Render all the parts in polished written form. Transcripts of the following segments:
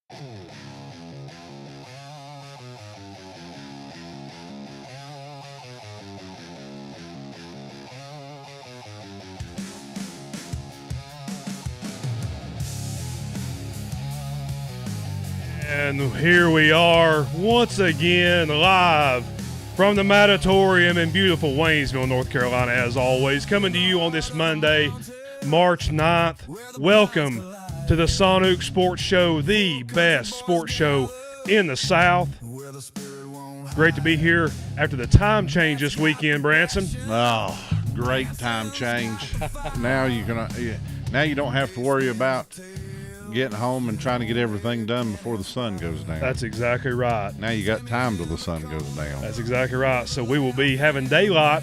And here we are once again live from the Matatorium in beautiful Waynesville, North Carolina, as always, coming to you on this Monday, March 9th. Welcome to the Saunook Sports Show, the best sports show in the South. Great to be here after the time change this weekend, Branson. Oh, great time change. Now you don't have to worry about getting home and trying to get everything done before the sun goes down. That's exactly right. Now you got time till the sun goes down. That's exactly right. So we will be having daylight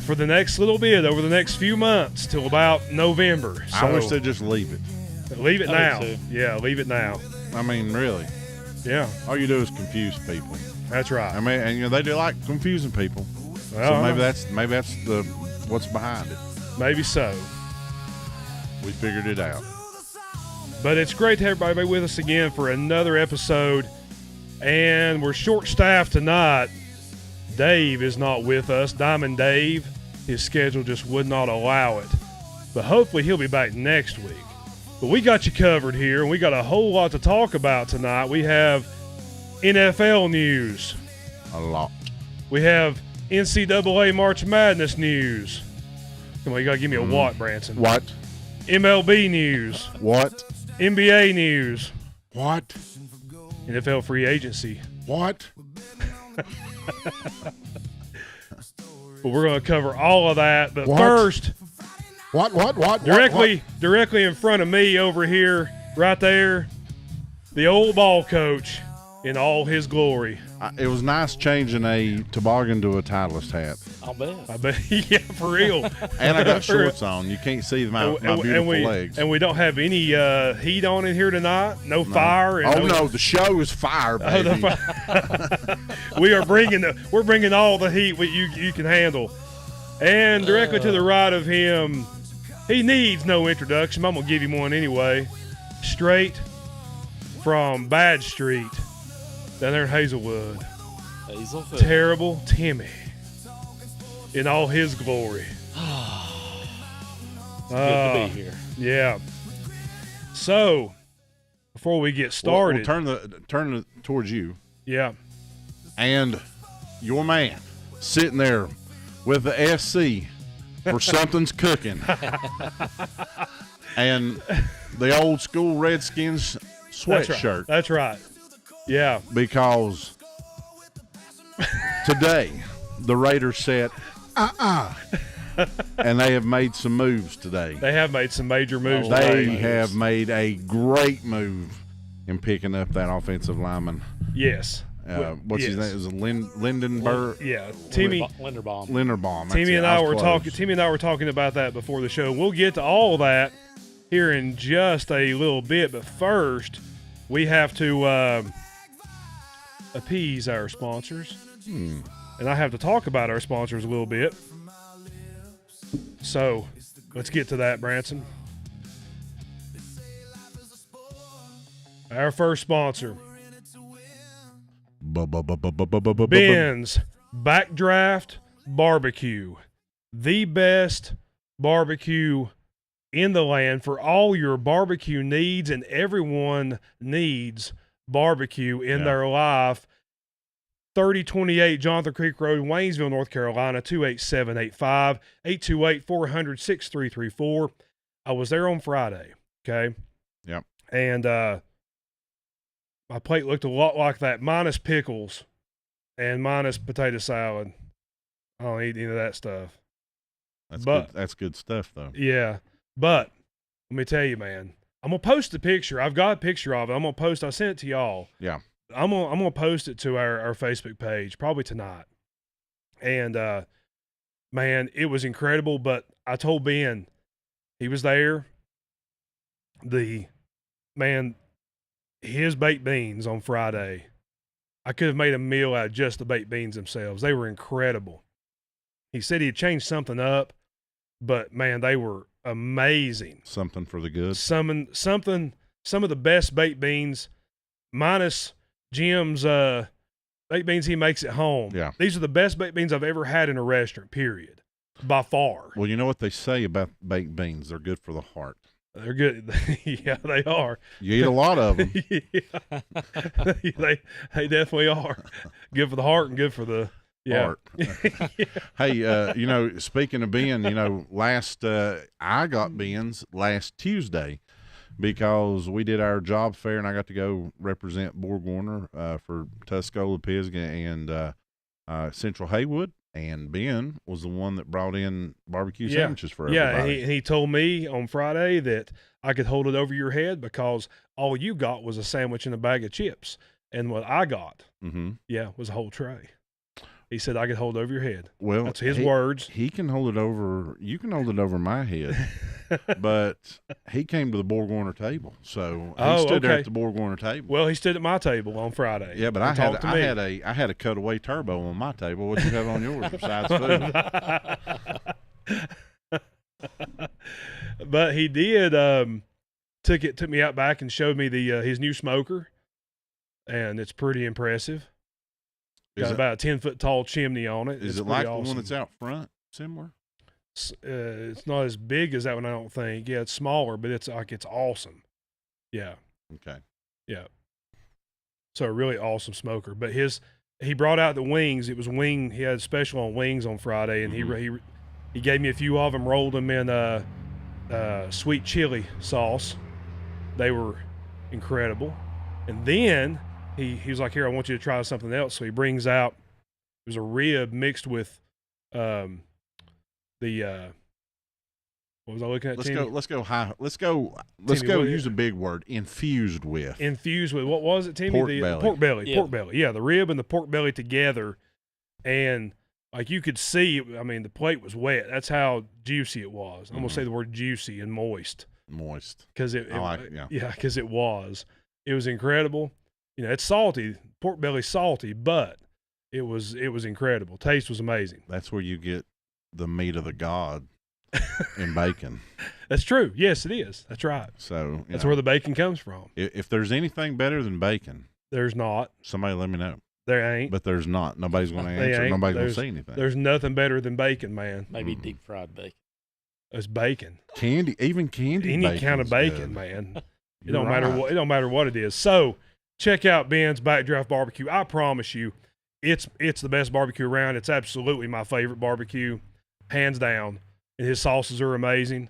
for the next little bit, over the next few months, till about November. So I wish they'd just leave it. Leave it now. Yeah, leave it now. I mean, really. Yeah. All you do is confuse people. That's right. I mean, and they do like confusing people. Well, so maybe that's the what's behind it. Maybe so. We figured it out. But it's great to have everybody with us again for another episode. And we're short-staffed tonight. Dave is not with us. Diamond Dave, his schedule just would not allow it. But hopefully he'll be back next week. But we got you covered here, and we got a whole lot to talk about tonight. We have NFL news. A lot. We have NCAA March Madness news. Come on, you got to give me a what, Branson? What? MLB news. What? NBA news. What? NFL free agency. What? But we're going to cover all of that. But What? first, What? directly in front of me over here, right there, the old ball coach in all his glory. It was nice changing a toboggan to a Titleist hat. I bet. Yeah, for real. And I got shorts on. You can't see my beautiful legs. And we don't have any heat on in here tonight. No fire. And no, the show is fire, baby. We're bringing all the heat you can handle. And directly to the right of him, he needs no introduction. I'm going to give him one anyway. Straight from Bad Street, down there in Hazelwood. Terrible Timmy in all his glory. Good to be here. Yeah. So, before we get started, we'll turn it towards you. Yeah. And your man sitting there with the SC for something's cooking. And the old school Redskins sweatshirt. That's right. Yeah. Because today the Raiders said, and they have made some moves today. They have made some major moves. They have made a great move in picking up that offensive lineman. Yes. What's his name? Is it Lindenberg? Yeah, Timmy Linderbaum. Timmy and I were talking about that before the show. We'll get to all of that here in just a little bit, but first we have to appease our sponsors. And I have to talk about our sponsors a little bit. So, let's get to that, Branson. Our first sponsor, Ben's Backdraft Barbecue. The best barbecue in the land for all your barbecue needs, and everyone needs barbecue in their life. 3028 Jonathan Creek Road, Waynesville, North Carolina, 28785, 828-400-6334. I was there on Friday, okay? Yep. And my plate looked a lot like that, minus pickles and minus potato salad. I don't eat any of that stuff. That's good stuff, though. Yeah. But let me tell you, man, I'm going to post the picture. I've got a picture of it. I'm going to post. I sent it to y'all. Yeah. I'm gonna post it to our Facebook page probably tonight. And man, it was incredible. But I told Ben, he was there. His baked beans on Friday, I could have made a meal out of just the baked beans themselves. They were incredible. He said he'd changed something up, but man, they were amazing. Something for the good. Some of the best baked beans minus Jim's baked beans he makes at home. Yeah. These are the best baked beans I've ever had in a restaurant, period, by far. Well, you know what they say about baked beans? They're good for the heart. They're good. Yeah, they are. You eat a lot of them. Yeah. they definitely are. Good for the heart and good for the Heart. Yeah. Hey, speaking of being, I got beans last Tuesday because we did our job fair and I got to go represent Borg Warner for Tuscola, Pisgah, and Central Haywood. And Ben was the one that brought in barbecue sandwiches for everybody. Yeah, he told me on Friday that I could hold it over your head because all you got was a sandwich and a bag of chips. And what I got, was a whole tray. He said I could hold it over your head. Well, that's his words. He can hold it over. You can hold it over my head. But he came to the Borg Warner table, so he stood there at the Borg Warner table. Well, he stood at my table on Friday. Yeah, but I had a cutaway turbo on my table. What you have on yours besides food? But he did took me out back and showed me the his new smoker, and it's pretty impressive. Got about a 10-foot tall chimney on it. Is it like the one that's out front? Similar? It's not as big as that one, I don't think. Yeah, it's smaller, but it's awesome. Yeah. Okay. Yeah. So a really awesome smoker. But he brought out the wings. It was wing. He had a special on wings on Friday, and he gave me a few of them, rolled them in sweet chili sauce. They were incredible. And then he was like, "Here, I want you to try something else." So he brings out, it was a rib mixed with what was I looking at? Let's go use a big word. Infused with what was it, Timmy? Pork belly. Pork belly. Yeah, the rib and the pork belly together, and like you could see, I mean, the plate was wet. That's how juicy it was. I'm gonna say the word juicy and moist. Because because it was incredible. It's salty. Pork belly's salty, but it was incredible. Taste was amazing. That's where you get the meat of the god in bacon. That's true. Yes, it is. That's right. So that's where the bacon comes from. If there's anything better than bacon, there's not. Somebody let me know. There ain't. But there's not. Nobody's going to answer. Nobody's going to say anything. There's nothing better than bacon, man. Maybe deep fried bacon. It's bacon. Candy, even candy. Any kind of bacon, man. It don't matter what it is. So check out Ben's Backdraft Barbecue. I promise you, it's the best barbecue around. It's absolutely my favorite barbecue, hands down. And his sauces are amazing.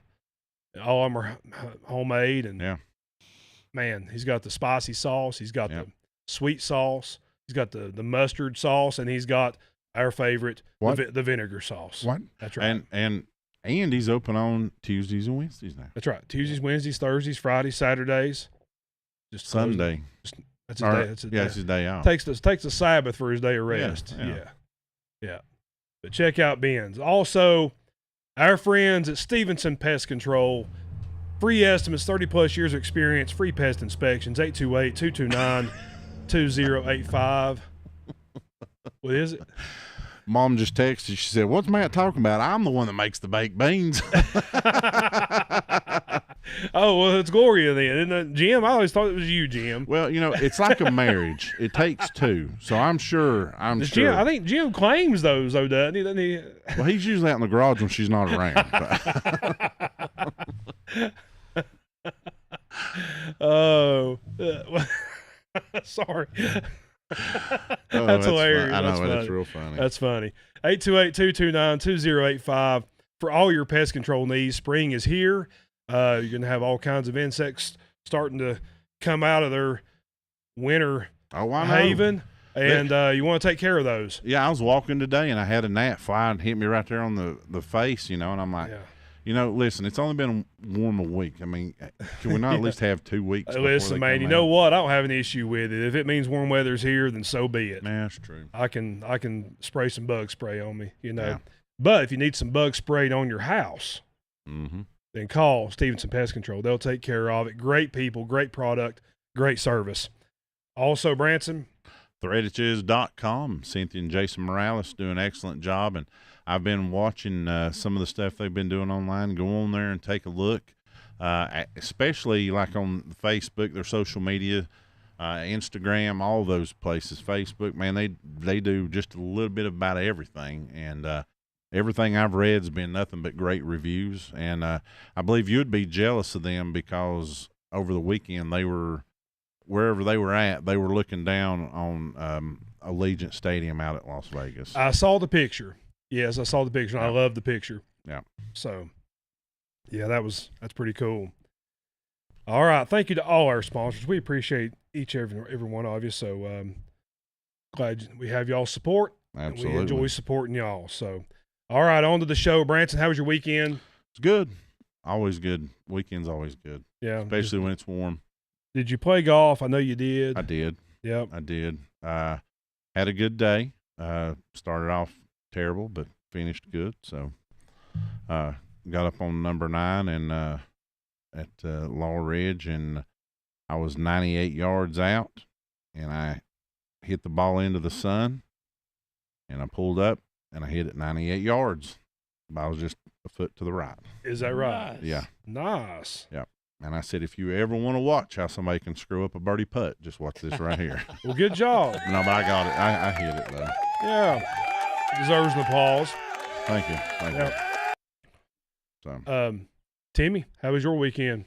All of them are homemade, and man, he's got the spicy sauce. He's got the sweet sauce. He's got the mustard sauce, and he's got our favorite, the vinegar sauce. What? That's right. And he's open on Tuesdays and Wednesdays now. That's right. Tuesdays, Wednesdays, Thursdays, Fridays, Saturdays. Just Sunday. That's his day. That's his day. It's his day off. Takes the Sabbath for his day of rest. Yeah. But check out Ben's. Also, our friends at Stevenson Pest Control. Free estimates, 30-plus years of experience, free pest inspections, 828-229-2085. What is it? Mom just texted. She said, "What's Matt talking about? I'm the one that makes the baked beans." Oh, well, it's Gloria then. Isn't it, Jim? I always thought it was you, Jim. Well, it's like a marriage. It takes two. So I'm sure. Jim, I think Jim claims those, though, doesn't he? Well, he's usually out in the garage when she's not around. Oh. Sorry. That's hilarious. I know, that's real funny. That's funny. 828-229-2085 for all your pest control needs. Spring is here. You're going to have all kinds of insects starting to come out of their winter haven, and you want to take care of those. Yeah, I was walking today, and I had a gnat fly and hit me right there on the face, and I'm like, listen, it's only been warm a week. I mean, can we not at least have 2 weeks? Listen, man, you know what? I don't have an issue with it. If it means warm weather's here, then so be it. Yeah, that's true. I can spray some bug spray on me, Yeah. But if you need some bug sprayed on your house, then call Stevenson Pest Control. They'll take care of it. Great people, great product, great service. Also, Branson, threadiches.com. Cynthia and Jason Morales do an excellent job, and I've been watching some of the stuff they've been doing online. Go on there and take a look, especially like on Facebook, their social media. Instagram, all those places, Facebook. Man, they do just a little bit about everything, and everything I've read has been nothing but great reviews. And I believe you'd be jealous of them because over the weekend they were wherever they were at, they were looking down on Allegiant Stadium out at Las Vegas. I saw the picture. Yes, I saw the picture. And I love the picture. Yeah. So, yeah, that's pretty cool. All right. Thank you to all our sponsors. We appreciate every one of you. So, glad we have y'all support. Absolutely. And we enjoy supporting y'all. So, all right, on to the show. Branson, how was your weekend? It's good. Always good. Weekend's always good. Yeah. Especially when it's warm. Did you play golf? I know you did. I did. Yep. I did. Had a good day. Started off terrible, but finished good. So, got up on number 9 and at Laurel Ridge, and I was 98 yards out, and I hit the ball into the sun, and I pulled up, and I hit it 98 yards. But I was just a foot to the right. Is that right? Nice. Yeah. Nice. Yeah. And I said, if you ever want to watch how somebody can screw up a birdie putt, just watch this right here. Well, good job. No, but I got it. I hit it, though. Yeah. Deserves an applause. Thank you. Thank you. So, Timmy, how was your weekend?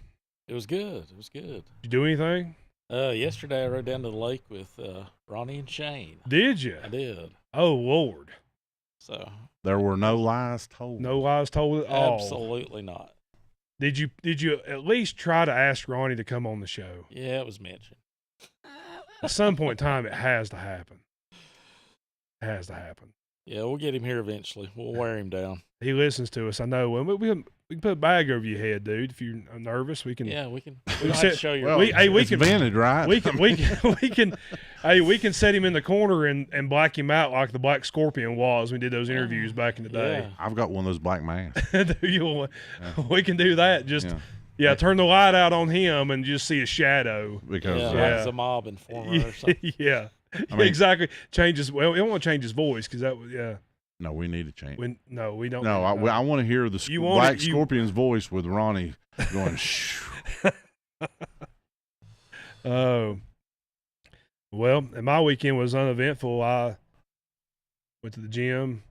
It was good. It was good. Did you do anything? Yesterday I rode down to the lake with Ronnie and Shane. Did you? I did. Oh, Lord. So there were no lies told. No lies told at all. Absolutely not. Did you at least try to ask Ronnie to come on the show? Yeah, it was mentioned. At some point in time, it has to happen. It has to happen. Yeah, we'll get him here eventually. We'll wear him down. He listens to us. I know. Well, we can put a bag over your head, dude. If you're nervous, we can. Yeah, we can. We We'll can have to show you. Well, we it's can vented, right? We can. Hey, we can set him in the corner and black him out like the Black Scorpion was. We did those interviews back in the day. Yeah. I've got one of those black masks. We can do that. Just turn the light out on him and just see a shadow. Because like it's a mob informer or something. Yeah, I mean, exactly. Changes. Well, we don't want to change his voice because that was No, we need to change. We don't. No, I want to hear the Black Scorpion's voice with Ronnie going, shh. Oh. Well, and my weekend was uneventful. I went to the gym,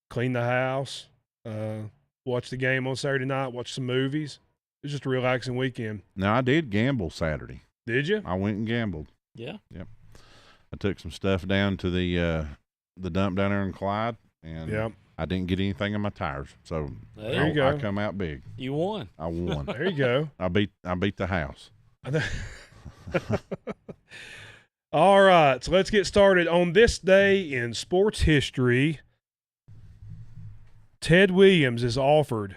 cleaned the house, watched the game on Saturday night, watched some movies. It was just a relaxing weekend. Now, I did gamble Saturday. Did you? I went and gambled. Yeah. Yep. I took some stuff down to the dump down there in Clyde, and I didn't get anything in my tires. So there you go. I come out big. You won. I won. There you go. I beat the house. All right, so let's get started. On this day in sports history, Ted Williams is offered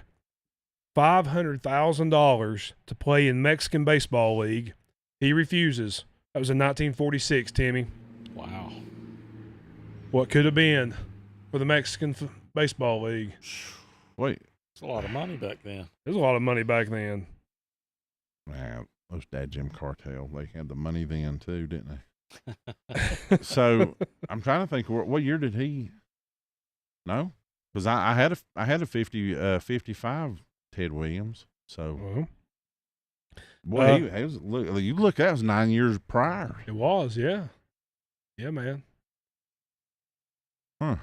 $500,000 to play in Mexican Baseball League. He refuses. That was in 1946, Timmy. Wow. What could have been for the Mexican Baseball League? Wait. It's a lot of money back then. There's a lot of money back then. Man, those Dad Jim Cartel, they had the money then too, didn't they? So I'm trying to think, what year did he? No, because I had a 55 Ted Williams. So, boy, he was. You look, that was 9 years prior. It was, yeah, man. Huh.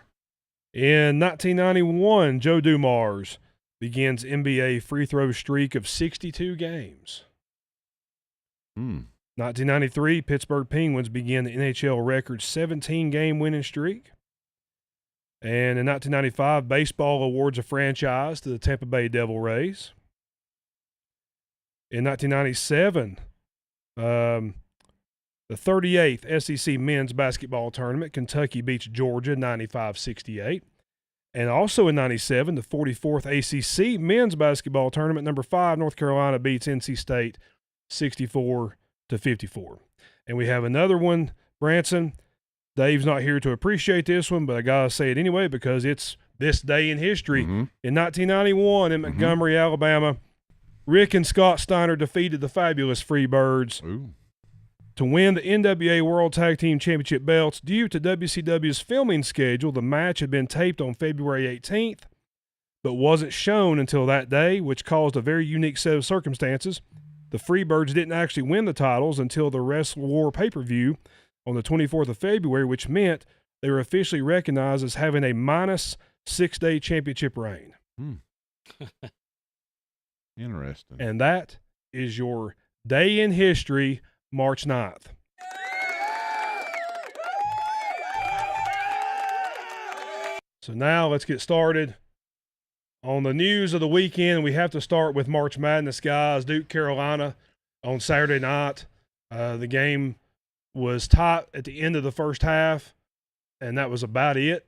In 1991, Joe Dumars begins NBA free throw streak of 62 games. 1993, Pittsburgh Penguins begin the NHL record 17-game winning streak. And in 1995, baseball awards a franchise to the Tampa Bay Devil Rays. In 1997, the 38th SEC men's basketball tournament, Kentucky beats Georgia 95-68. And also in 97, the 44th ACC men's basketball tournament, number 5, North Carolina beats NC State 64-54. And we have another one, Branson. Dave's not here to appreciate this one, but I got to say it anyway because it's this day in history. In 1991 in Montgomery, Alabama, Rick and Scott Steiner defeated the fabulous Freebirds to win the NWA World Tag Team Championship belts. Due to WCW's filming schedule, the match had been taped on February 18th, but wasn't shown until that day, which caused a very unique set of circumstances. the Freebirds didn't actually win the titles until the Wrestle War pay-per-view on the 24th of February, which meant they were officially recognized as having a minus 6-day championship reign. Interesting. And that is your day in history, March 9th. So now let's get started. On the news of the weekend, we have to start with March Madness, guys. Duke, Carolina on Saturday night. The game was tight at the end of the first half, and that was about it.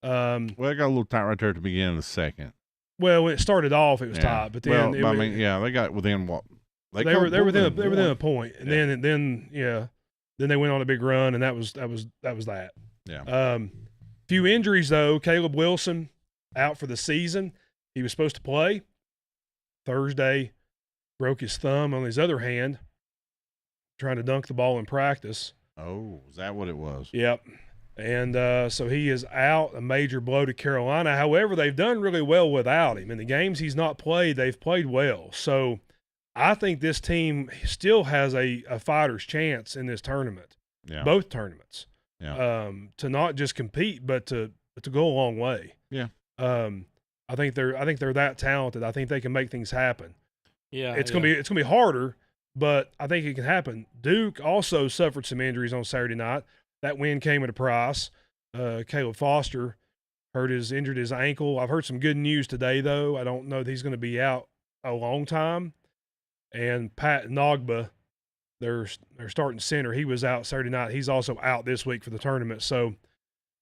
Well, it got a little tight right there at the beginning of the second. Well, when it started off, it was tight, but then they got within what they were within a point, and then they went on a big run, and that was that. Yeah. Few injuries though. Caleb Wilson out for the season. He was supposed to play Thursday, broke his thumb on his other hand, trying to dunk the ball in practice. Oh, is that what it was? Yep. And so he is out, a major blow to Carolina. However, they've done really well without him. In the games he's not played, they've played well. So I think this team still has a fighter's chance in this tournament, both tournaments, to not just compete, but to go a long way. Yeah. I think they're that talented. I think they can make things happen. Yeah. It's gonna be harder, but I think it can happen. Duke also suffered some injuries on Saturday night. That win came at a price. Caleb Foster injured his ankle. I've heard some good news today, though. I don't know that he's going to be out a long time. And Pat Nogba, their starting center, he was out Saturday night. He's also out this week for the tournament. So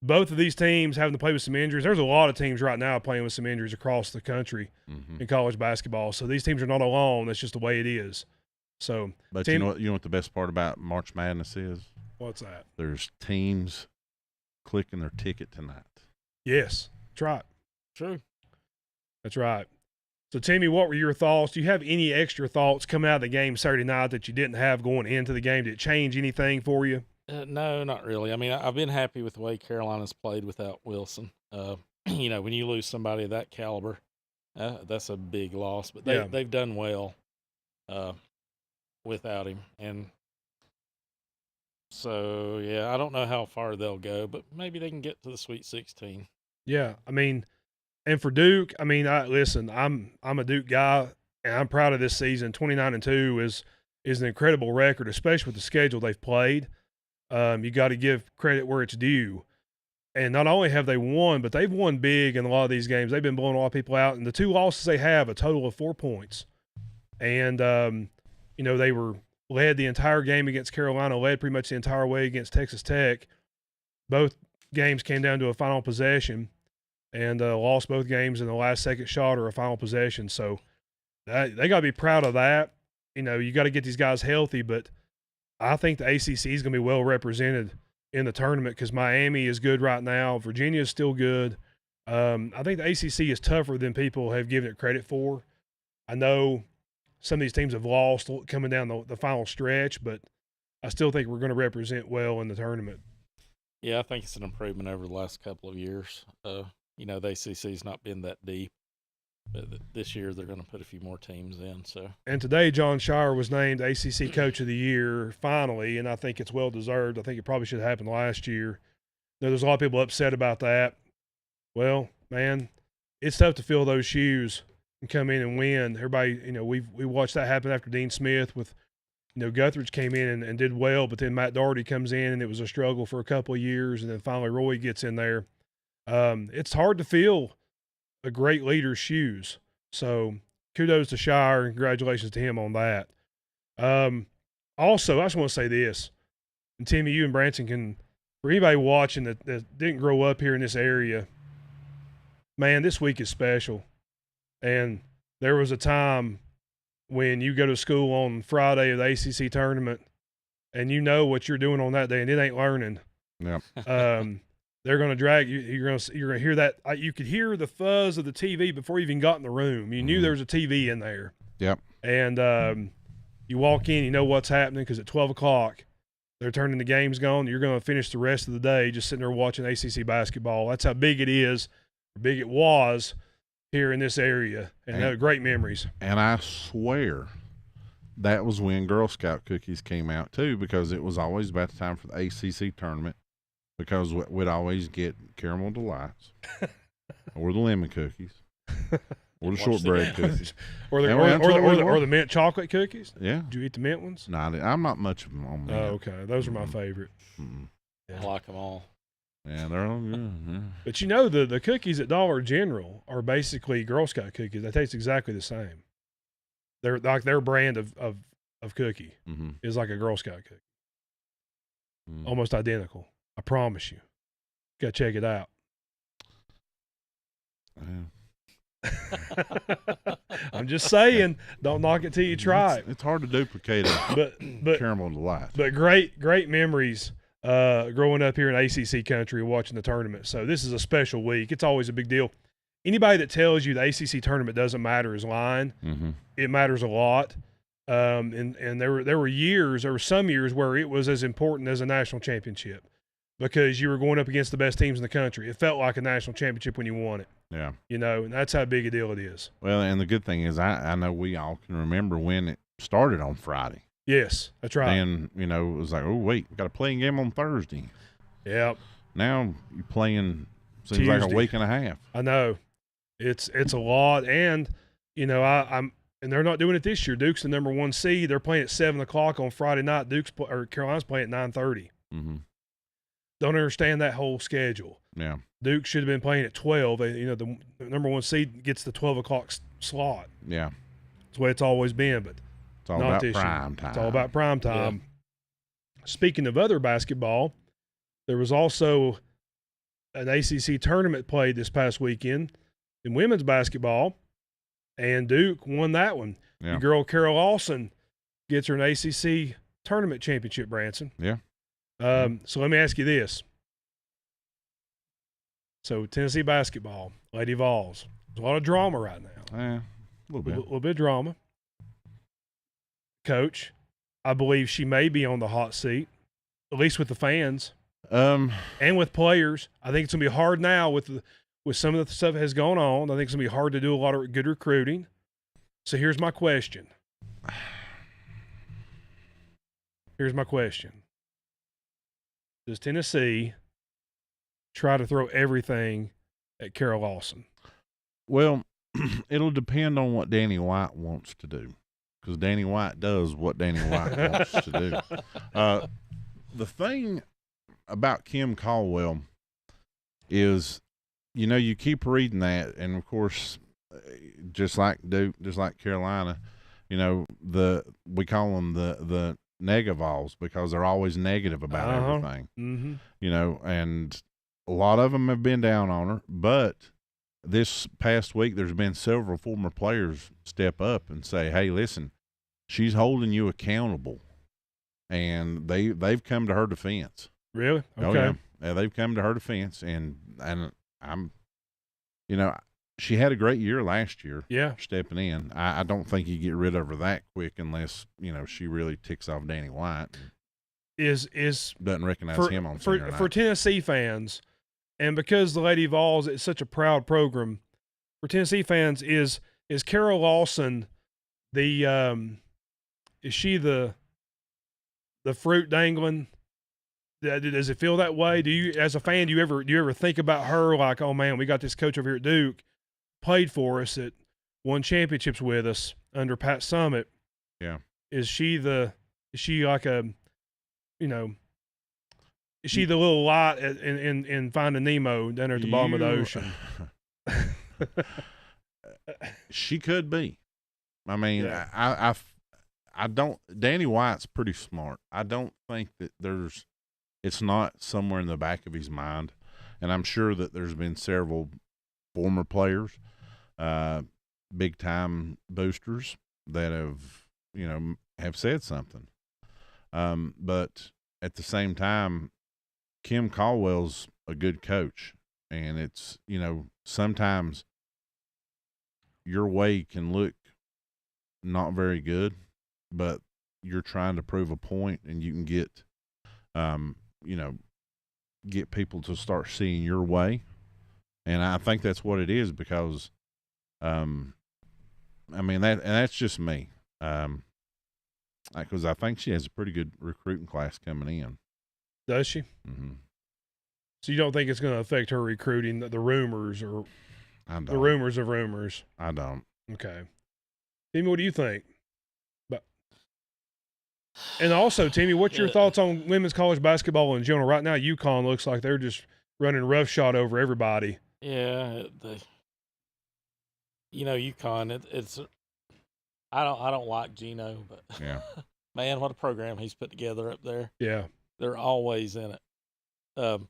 both of these teams having to play with some injuries. There's a lot of teams right now playing with some injuries across the country in college basketball. So these teams are not alone. That's just the way it is. So, but you know what the best part about March Madness is? What's that? There's teams clicking their ticket tonight. Yes, that's right. True. That's right. So, Timmy, what were your thoughts? Do you have any extra thoughts coming out of the game Saturday night that you didn't have going into the game? Did it change anything for you? No, not really. I mean, I've been happy with the way Carolina's played without Wilson. When you lose somebody of that caliber, that's a big loss. But they've done well without him. And so, I don't know how far they'll go, but maybe they can get to the Sweet 16. Yeah, I mean, and for Duke, I mean, listen, I'm a Duke guy, and I'm proud of this season. 29-2 is an incredible record, especially with the schedule they've played. You got to give credit where it's due. And not only have they won, but they've won big in a lot of these games. They've been blowing a lot of people out, and the two losses they have, a total of 4 points. And they were led the entire game against Carolina, led pretty much the entire way against Texas Tech. Both games came down to a final possession, and lost both games in the last second shot or a final possession. So they got to be proud of that. You got to get these guys healthy, but I think the ACC is going to be well represented in the tournament because Miami is good right now. Virginia is still good. I think the ACC is tougher than people have given it credit for. I know some of these teams have lost coming down the final stretch, but I still think we're going to represent well in the tournament. Yeah, I think it's an improvement over the last couple of years. The ACC's not been that deep, but this year they're going to put a few more teams in. So. And today, John Shire was named ACC Coach of the Year finally, and I think it's well deserved. I think it probably should have happened last year. There's a lot of people upset about that. Well, man, it's tough to fill those shoes and come in and win. Everybody, we watched that happen after Dean Smith with, Guthridge came in and did well, but then Matt Doherty comes in and it was a struggle for a couple of years, and then finally Roy gets in there. It's hard to fill a great leader's shoes. So kudos to Shire and congratulations to him on that. Also, I just want to say this, and Timmy, you and Branson can, for anybody watching that didn't grow up here in this area, man, this week is special. And there was a time when you go to school on Friday of the ACC tournament and you know what you're doing on that day and it ain't learning. Yeah. They're going to drag you. You're going to hear that. You could hear the fuzz of the TV before you even got in the room. You knew there was a TV in there. Yep. And you walk in, you know what's happening because at 12 o'clock they're turning the games gone. You're going to finish the rest of the day just sitting there watching ACC basketball. That's how big it is, how big it was here in this area, and great memories. And I swear that was when Girl Scout cookies came out too, because it was always about the time for the ACC tournament, because we'd always get caramel delights or the lemon cookies or the shortbread cookies or the mint chocolate cookies. Yeah. Did you eat the mint ones? No, I'm not much of them on mint. Oh, okay. Those are my favorite. Yeah. I like them all. Yeah, they're all good. Yeah. But you know, the cookies at Dollar General are basically Girl Scout cookies. They taste exactly the same. They're like their brand of cookie is like a Girl Scout cookie. Almost identical. I promise you. Got to check it out. I'm just saying, don't knock it till you try it. It's hard to duplicate it, but caramel delight. But great memories growing up here in ACC country watching the tournament. So this is a special week. It's always a big deal. Anybody that tells you the ACC tournament doesn't matter is lying. It matters a lot. And there were some years where it was as important as a national championship, because you were going up against the best teams in the country. It felt like a national championship when you won it. Yeah. You know, and that's how big a deal it is. Well, and the good thing is I know we all can remember when it started on Friday. Yes, that's right. And, you know, it was like, oh, wait, we got a playing game on Thursday. Yep. Now you're playing, seems Tuesday. like a week and a half. I know. It's a lot. And, you know, and they're not doing it this year. Duke's the number 1 seed. They're playing at 7 o'clock on Friday night. Carolina's playing at 9:30. Don't understand that whole schedule. Yeah. Duke should have been playing at 12. You know, the number 1 seed gets the 12 o'clock slot. Yeah. That's the way it's always been, but it's all about prime time. It's all about prime time. Yeah. Speaking of other basketball, there was also an ACC tournament played this past weekend in women's basketball, and Duke won that one. Yeah. The girl Carol Lawson gets her an ACC tournament championship, Branson. Yeah. So let me ask you this. So Tennessee basketball, Lady Vols. There's a lot of drama right now. Yeah, a little bit. A little bit of drama. Coach, I believe she may be on the hot seat, at least with the fans, and with players. I think it's gonna be hard now with some of the stuff that has gone on. I think it's gonna be hard to do a lot of good recruiting. So here's my question. Does Tennessee try to throw everything at Carol Lawson? Well, it'll depend on what Danny White wants to do, because Danny White does what Danny White wants to do. The thing about Kim Caldwell is, you know, you keep reading that, and of course, just like Duke, just like Carolina, you know, we call them the negavols, because they're always negative about everything. You know, and a lot of them have been down on her, but this past week there's been several former players step up and say, hey, listen, she's holding you accountable, and they've come to her defense. Really? Okay. Oh, yeah, they've come to her defense, and I'm, you know, she had a great year last year. Yeah, stepping in. I don't think you get rid of her that quick unless, you know, she really ticks off Danny White. Doesn't recognize him on for Tennessee fans, and because the Lady Vols is such a proud program for Tennessee fans, is Carol Lawson is she the fruit dangling? Does it feel that way? Do you, as a fan, do you ever think about her like, oh man, we got this coach over here at Duke, played for us, that won championships with us under Pat Summitt? Yeah. Is she like a, you know, is she the little light in Finding Nemo down there at the bottom of the ocean? She could be. I mean, yeah. I don't. Danny White's pretty smart. I don't think that it's not somewhere in the back of his mind, and I'm sure that there's been several former players, big time boosters that have said something. But at the same time, Kim Caldwell's a good coach, and it's, you know, sometimes your way can look not very good, but you're trying to prove a point, and you can get, get people to start seeing your way. And I think that's what it is, because, I mean, that's just me. Because I think she has a pretty good recruiting class coming in. Does she? Mm-hmm. So you don't think it's going to affect her recruiting? The rumors or the rumors of rumors. I don't. Okay. Timmy, what do you think? And also, Timmy, what's your thoughts on women's college basketball in general? Right now, UConn looks like they're just running roughshod over everybody. Yeah, UConn. It's I don't like Gino, but yeah, man, what a program he's put together up there. Yeah, they're always in it. I'll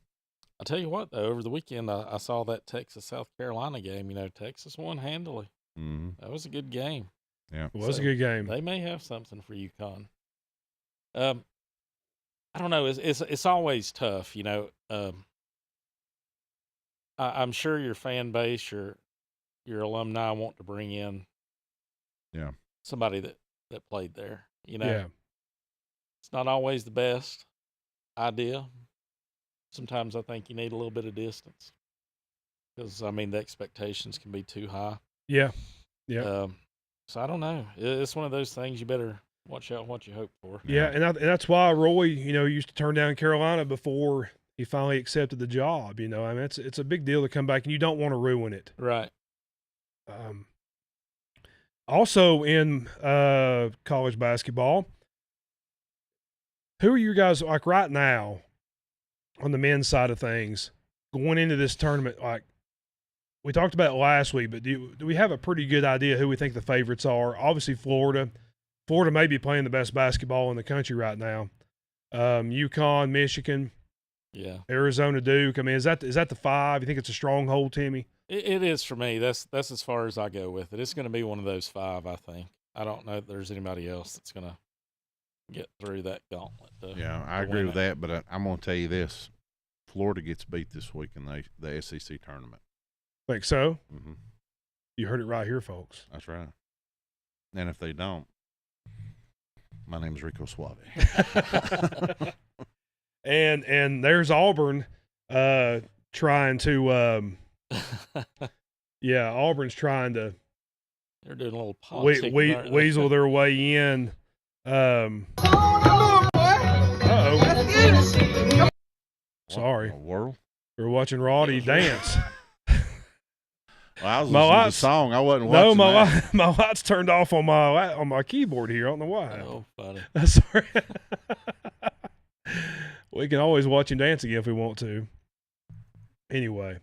tell you what, though, over the weekend I saw that Texas-South Carolina game. Texas won handily. Mm-hmm. That was a good game. Yeah, it was a good game. They may have something for UConn. I don't know. It's always tough, I'm sure your fan base, your alumni want to bring in, somebody that played there. Yeah, it's not always the best idea. Sometimes I think you need a little bit of distance because the expectations can be too high. Yeah. So I don't know. It's one of those things you better watch out what you hope for. Yeah, and that's why Roy, used to turn down Carolina before he finally accepted the job. It's a big deal to come back, and you don't want to ruin it. Right. Also in college basketball, who are you guys like right now on the men's side of things going into this tournament? Like we talked about last week, but do we have a pretty good idea who we think the favorites are? Obviously, Florida. Florida may be playing the best basketball in the country right now. UConn, Michigan, Arizona, Duke. Is that the five? You think it's a stronghold, Timmy? It is for me. That's as far as I go with it. It's going to be one of those five, I think. I don't know if there's anybody else that's going to get through that gauntlet. I agree with that, but I'm going to tell you this. Florida gets beat this week in the SEC tournament. Think so? Mm-hmm. You heard it right here, folks. That's right. And if they don't, my name is Rico Suave. and there's Auburn trying to Auburn's trying to they're doing a little politics. Weasel their way in. Sorry. Whirl? We're watching Roddy dance. Well, I was listening to the song. I wasn't watching my lights turned off on my keyboard here. I don't know why. Oh, funny. Sorry. We can always watch him dance again if we want to. Anyway.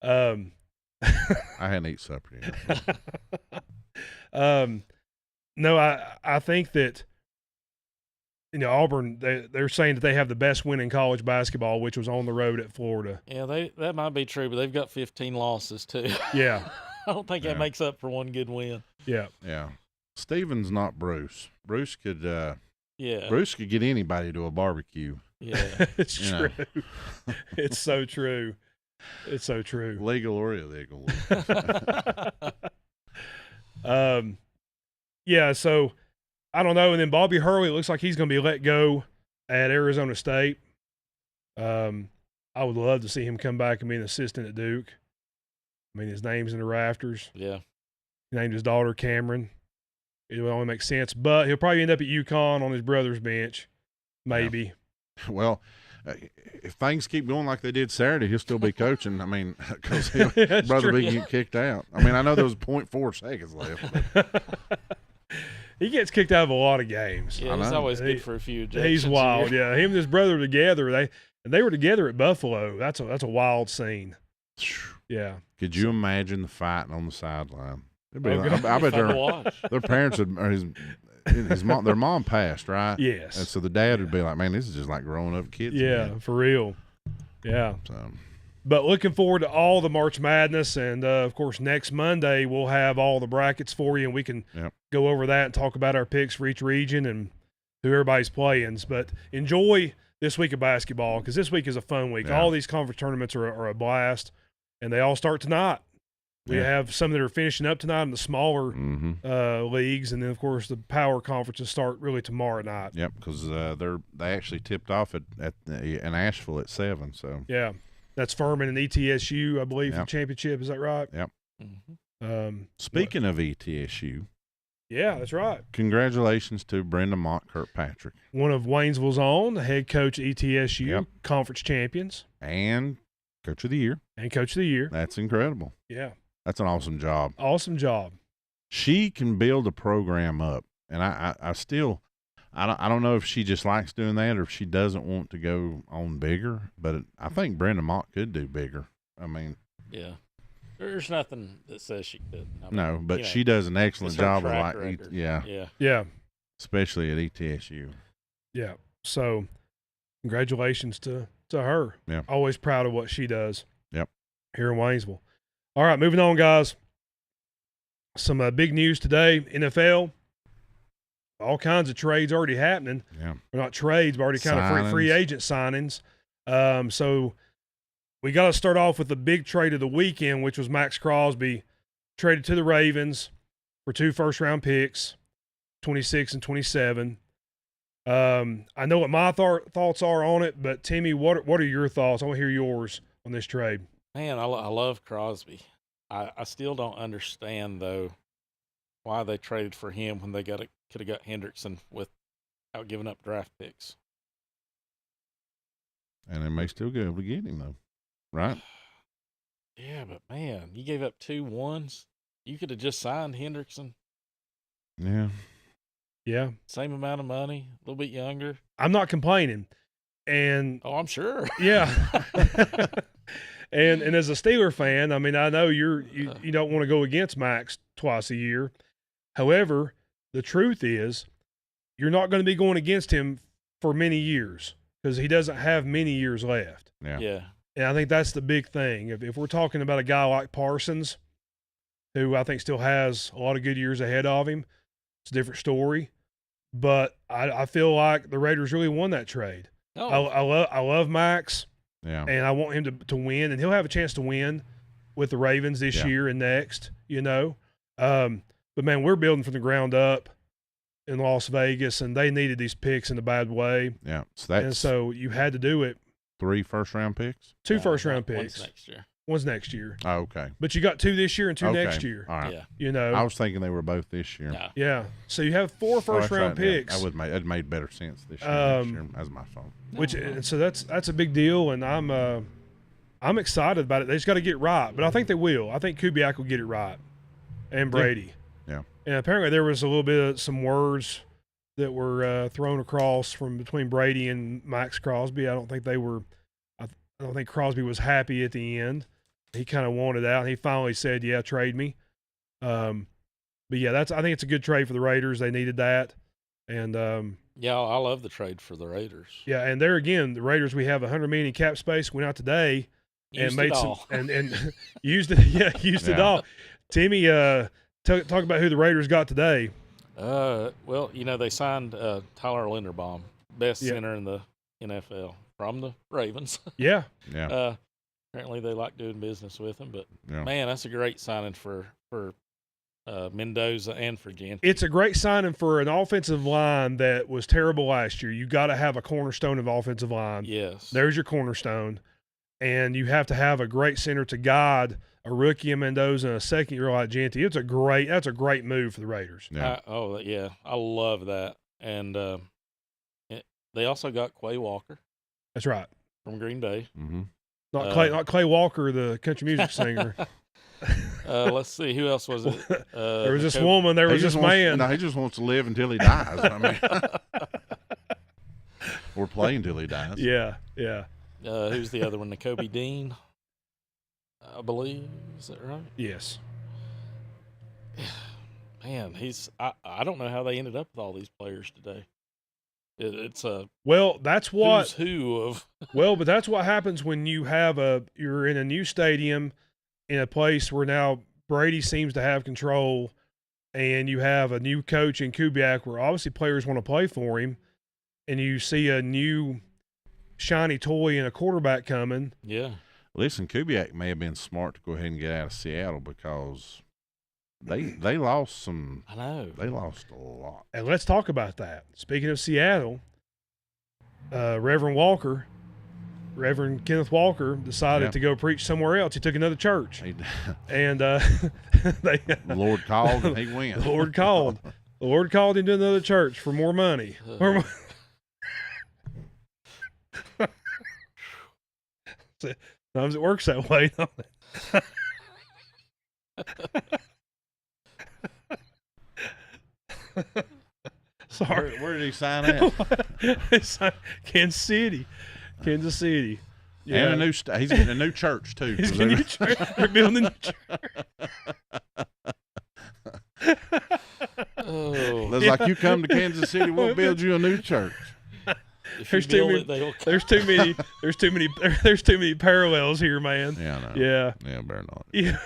I hadn't eaten supper yet. No, I think that Auburn, they're saying that they have the best win in college basketball, which was on the road at Florida. Yeah, that might be true, but they've got 15 losses too. Yeah. I don't think that makes up for one good win. Yeah. Yeah. Stephen's not Bruce. Bruce could get anybody to a barbecue. Yeah. It's true. It's so true. It's so true. Legal or illegal. Yeah, so I don't know. And then Bobby Hurley, it looks like he's going to be let go at Arizona State. I would love to see him come back and be an assistant at Duke. His name's in the rafters. Yeah. He named his daughter Cameron. It would only make sense. But he'll probably end up at UConn on his brother's bench. Maybe. Yeah. Well, if things keep going like they did Saturday, he'll still be coaching. Because his brother be getting kicked out. I know there was 0.4 seconds left. He gets kicked out of a lot of games. Yeah, he's always good for a few ejections. He's wild. Yeah, him and his brother together. They were together at Buffalo. That's a wild scene. Yeah. Could you imagine the fighting on the sideline? I bet their parents their mom passed, right? Yes. And so the dad would be like, "Man, this is just like growing up kids." Yeah, again. for real. Yeah. So. But looking forward to all the March Madness, and of course next Monday we'll have all the brackets for you, and we can go over that and talk about our picks for each region and who everybody's playing. But enjoy this week of basketball because this week is a fun week. Yeah. All these conference tournaments are a blast, and they all start tonight. We have some that are finishing up tonight in the smaller leagues, and then of course the power conferences start really tomorrow night. Yep, because they actually tipped off in Asheville at 7. So yeah, that's Furman and ETSU, I believe, for the championship. Is that right? Yep. Mm-hmm. Speaking of ETSU, Yeah, that's right. Congratulations to Brenda Mott Kirkpatrick. One of Waynesville's own, the head coach at ETSU, Yep. conference champions. And Coach of the Year. And Coach of the Year. That's incredible. Yeah. That's an awesome job. Awesome job. She can build a program up. And I still I don't know if she just likes doing that or if she doesn't want to go on bigger, but I think Brenda Mott could do bigger. I mean, yeah. There's nothing that says she couldn't. I mean, no, but she does an excellent it's her job of track like record. yeah, Yeah. especially at ETSU. Yeah. So, congratulations to her. Yeah. Always proud of what she does. Yep. Here in Waynesville. All right, moving on, guys. Some big news today. NFL. All kinds of trades already happening. Yeah. Well, not trades, but already kind of free agent signings. So we got to start off with the big trade of the weekend, which was Max Crosby traded to the Ravens for 2 first-round picks, 26 and 27. I know what my thoughts are on it, but Timmy, what are your thoughts? I want to hear yours on this trade. Man, I love Crosby. I still don't understand, though, why they traded for him when they could have got Hendrickson without giving up draft picks. And they may still be able to get him, though. Right? Yeah, but, man, you gave up 2 ones. You could have just signed Hendrickson. Yeah. Yeah. Same amount of money, a little bit younger. I'm not complaining. And oh, I'm sure. Yeah. and as a Steeler fan, I mean, I know you don't want to go against Max twice a year. However, the truth is you're not going to be going against him for many years because he doesn't have many years left. Yeah. Yeah. And I think that's the big thing. If we're talking about a guy like Parsons, who I think still has a lot of good years ahead of him, it's a different story. But I feel like the Raiders really won that trade. Oh. I love Max. Yeah. And I want him to win, and he'll have a chance to win with the Ravens this year and next, you know. But, man, we're building from the ground up in Las Vegas, and they needed these picks in a bad way. Yeah. So you had to do it. 3 first-round picks? 2 first-round picks. One's next year. One's next year. Oh, okay. But you got 2 this year and 2 next year. All right. Yeah. You know. I was thinking they were both this year. No. Yeah. So you have 4 first-round picks. Yeah, it made better sense this year. Next year. That's my fault. So that's a big deal, and I'm excited about it. They just got to get it right, but I think they will. I think Kubiak will get it right, and Brady. Yeah. And apparently there was a little bit of some words that were thrown across from between Brady and Max Crosby. I don't think they were. I don't think Crosby was happy at the end. He kind of wanted out. And he finally said, "Yeah, trade me." But yeah, I think it's a good trade for the Raiders. They needed that, and yeah, I love the trade for the Raiders. yeah, and there again, the Raiders, we have $100 million in cap space. Went out today and made some and used it. Yeah, used it all. Timmy, talk about who the Raiders got today. Well, they signed Tyler Linderbaum, best center in the NFL from the Ravens. Yeah. Yeah. Apparently they like doing business with him, but Yeah. man, that's a great signing for Mendoza and for Gentry. It's a great signing for an offensive line that was terrible last year. You got to have a cornerstone of offensive line. Yes. There's your cornerstone. And you have to have a great center to guide a rookie in Mendoza and a second-year like Gentry. That's a great move for the Raiders. Yeah. I love that. And they also got Quay Walker. That's right. From Green Bay. Mm-hmm. Not Clay Walker, the country music singer. Let's see, who else was it? There was this woman. There was this man. No, he just wants to live until he dies. I mean, or play until he dies. Yeah. Who's the other one? Nakobe Dean, I believe. Is that right? Yes. Man, I don't know how they ended up with all these players today. It's a that's what who's who of. Well, but that's what happens when you're in a new stadium in a place where now Brady seems to have control, and you have a new coach in Kubiak where obviously players want to play for him, and you see a new shiny toy and a quarterback coming. Yeah. Listen, Kubiak may have been smart to go ahead and get out of Seattle because they lost some. I know. They lost a lot. And let's talk about that. Speaking of Seattle, Reverend Walker Reverend Kenneth Walker decided to go preach somewhere else. He took another church, and they Lord called and he went. The Lord called. The Lord called him to another church for more money. Sometimes it works that way, don't it? Sorry. Where did he sign at? Kansas City. Yeah. And he's getting a new church too. He's getting a new church. They're building a new church. Looks like you come to Kansas City, we'll build you a new church. There's too many parallels here, man. Yeah, I know. Yeah. Yeah, better not. Yeah.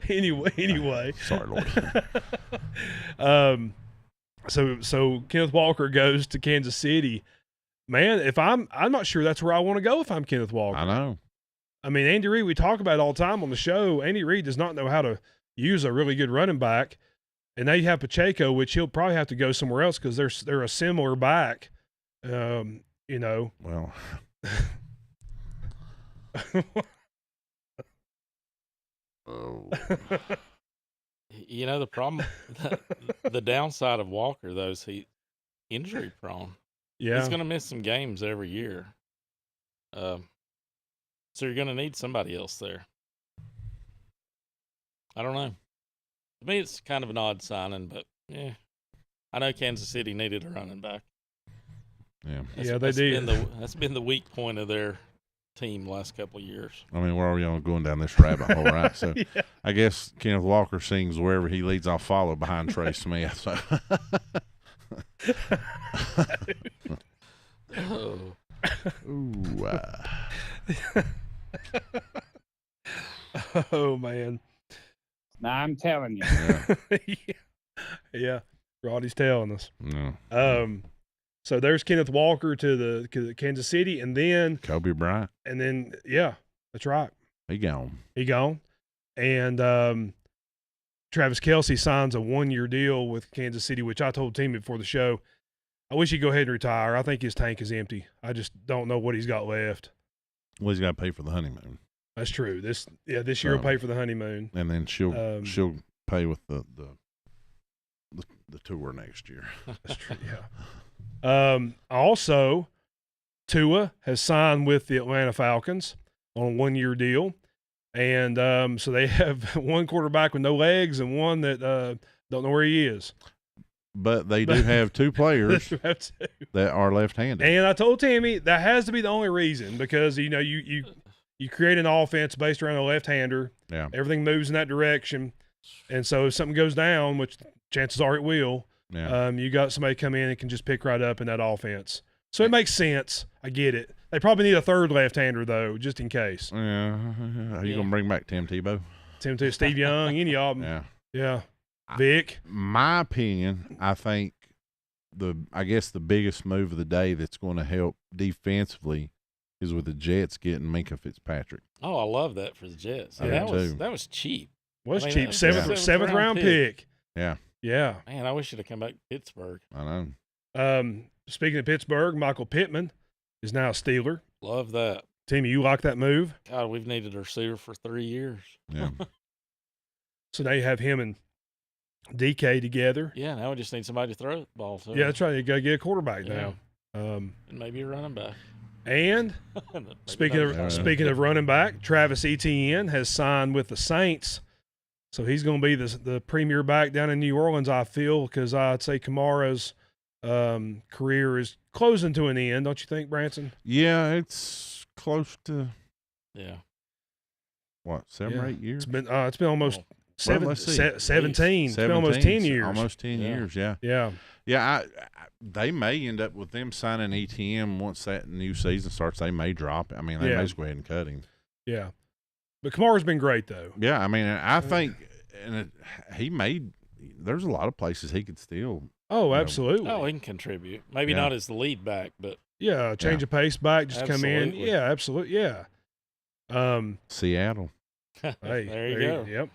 Anyway. Sorry, Lord. So Kenneth Walker goes to Kansas City. Man, I'm not sure that's where I want to go if I'm Kenneth Walker. I know. I mean, Andy Reid, we talk about it all the time on the show. Andy Reid does not know how to use a really good running back. And now you have Pacheco, which he'll probably have to go somewhere else because they're a similar back. Well. Oh. The problem, the downside of Walker, though, is he's injury prone. Yeah. He's going to miss some games every year. So you're going to need somebody else there. I don't know. To me, it's kind of an odd signing, but yeah. I know Kansas City needed a running back. Yeah. They did. That's been the weak point of their team the last couple of years. I mean, where are we on going down this rabbit hole, right? So I guess Kenneth Walker sings "Wherever He Leads, I'll Follow" behind Trey Smith. So. Ooh. Oh man. Now I'm telling you. Yeah. Roddy's telling us. No. So there's Kenneth Walker to the Kansas City, and then Kobe Bryant. And then that's right. He gone. And Travis Kelce signs a 1-year deal with Kansas City, which I told Timmy before the show. I wish he'd go ahead and retire. I think his tank is empty. I just don't know what he's got left. Well, he's got to pay for the honeymoon. That's true. This year will pay for the honeymoon, and then she'll pay with the tour next year. That's true. Yeah. Also, Tua has signed with the Atlanta Falcons on a 1-year deal, and so they have one quarterback with no legs and one that don't know where he is. But they do have two players that are left-handed. And I told Timmy that has to be the only reason because you create an offense based around a left-hander. Yeah. Everything moves in that direction, and so if something goes down, which chances are it will, you got somebody come in and can just pick right up in that offense. So it makes sense. I get it. They probably need a third left-hander though, just in case. Yeah. Are you gonna bring back Tim Tebow? Steve Young, any of them. Yeah. Yeah. Vic. My opinion, I think I guess the biggest move of the day that's going to help defensively is with the Jets getting Minkah Fitzpatrick. Oh, I love that for the Jets. Yeah, that was cheap. Cheap. Seventh round pick. Yeah. Yeah. Man, I wish he'd have come back to Pittsburgh. I know. Speaking of Pittsburgh, Michael Pittman is now a Steeler. Love that. Timmy, you like that move? God, we've needed a receiver for 3 years. Yeah. So now you have him and DK together. Yeah, now we just need somebody to throw the ball to. Yeah, that's right. You got to get a quarterback now. And maybe a running back. And speaking of running back, Travis Etienne has signed with the Saints. So he's going to be the premier back down in New Orleans, I feel, because I'd say Kamara's career is closing to an end. Don't you think, Branson? Yeah, it's close to what, 7 or 8 years? It's been almost 17. 17. It's been almost 10 years. Almost 10 years, yeah. Yeah. Yeah, they may end up with them signing ETM once that new season starts. They may drop it. I mean, they may just go ahead and cut him. Yeah. But Kamara's been great, though. Yeah, I mean, I think there's a lot of places he could still. Oh, absolutely. He can contribute. Maybe not as the lead back, but. Yeah, change of pace back, just come in. Yeah, absolutely. Yeah. Seattle. Hey, there you go. Yep.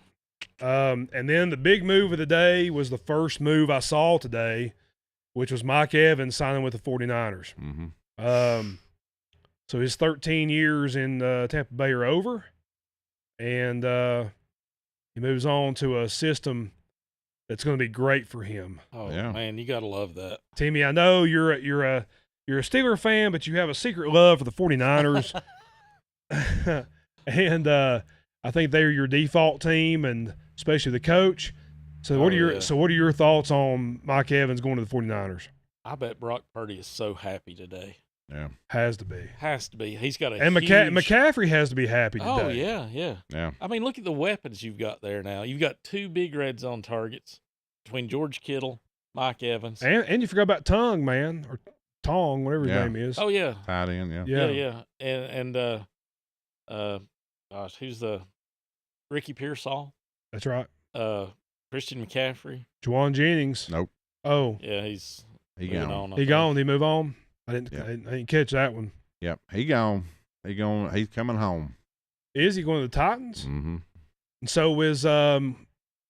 And then the big move of the day was the first move I saw today, which was Mike Evans signing with the 49ers. Mm-hmm. So his 13 years in Tampa Bay are over, and he moves on to a system that's going to be great for him. Oh Yeah. man, you gotta love that. Timmy, I know you're a Steeler fan, but you have a secret love for the 49ers. And I think they're your default team, and especially the coach. So what are your thoughts on Mike Evans going to the 49ers? I bet Brock Purdy is so happy today. Yeah. Has to be. Has to be. He's got a And huge... McCaffrey has to be happy today. Oh yeah. Yeah. I mean, look at the weapons you've got there now. You've got 2 big red zone targets between George Kittle, Mike Evans, And you forgot about Tongue, man, or Tong, whatever his name is. Oh yeah. Tight end, Yeah. And gosh, who's the Ricky Pearsall? That's right. Christian McCaffrey. Juwan Jennings. Nope. Oh, Yeah, he's He moving gone. on. I he think. gone. Did he move on? I Yeah. didn't catch that one. Yep. He gone. He's coming home. Is he going to the Titans? Mm-hmm. And so is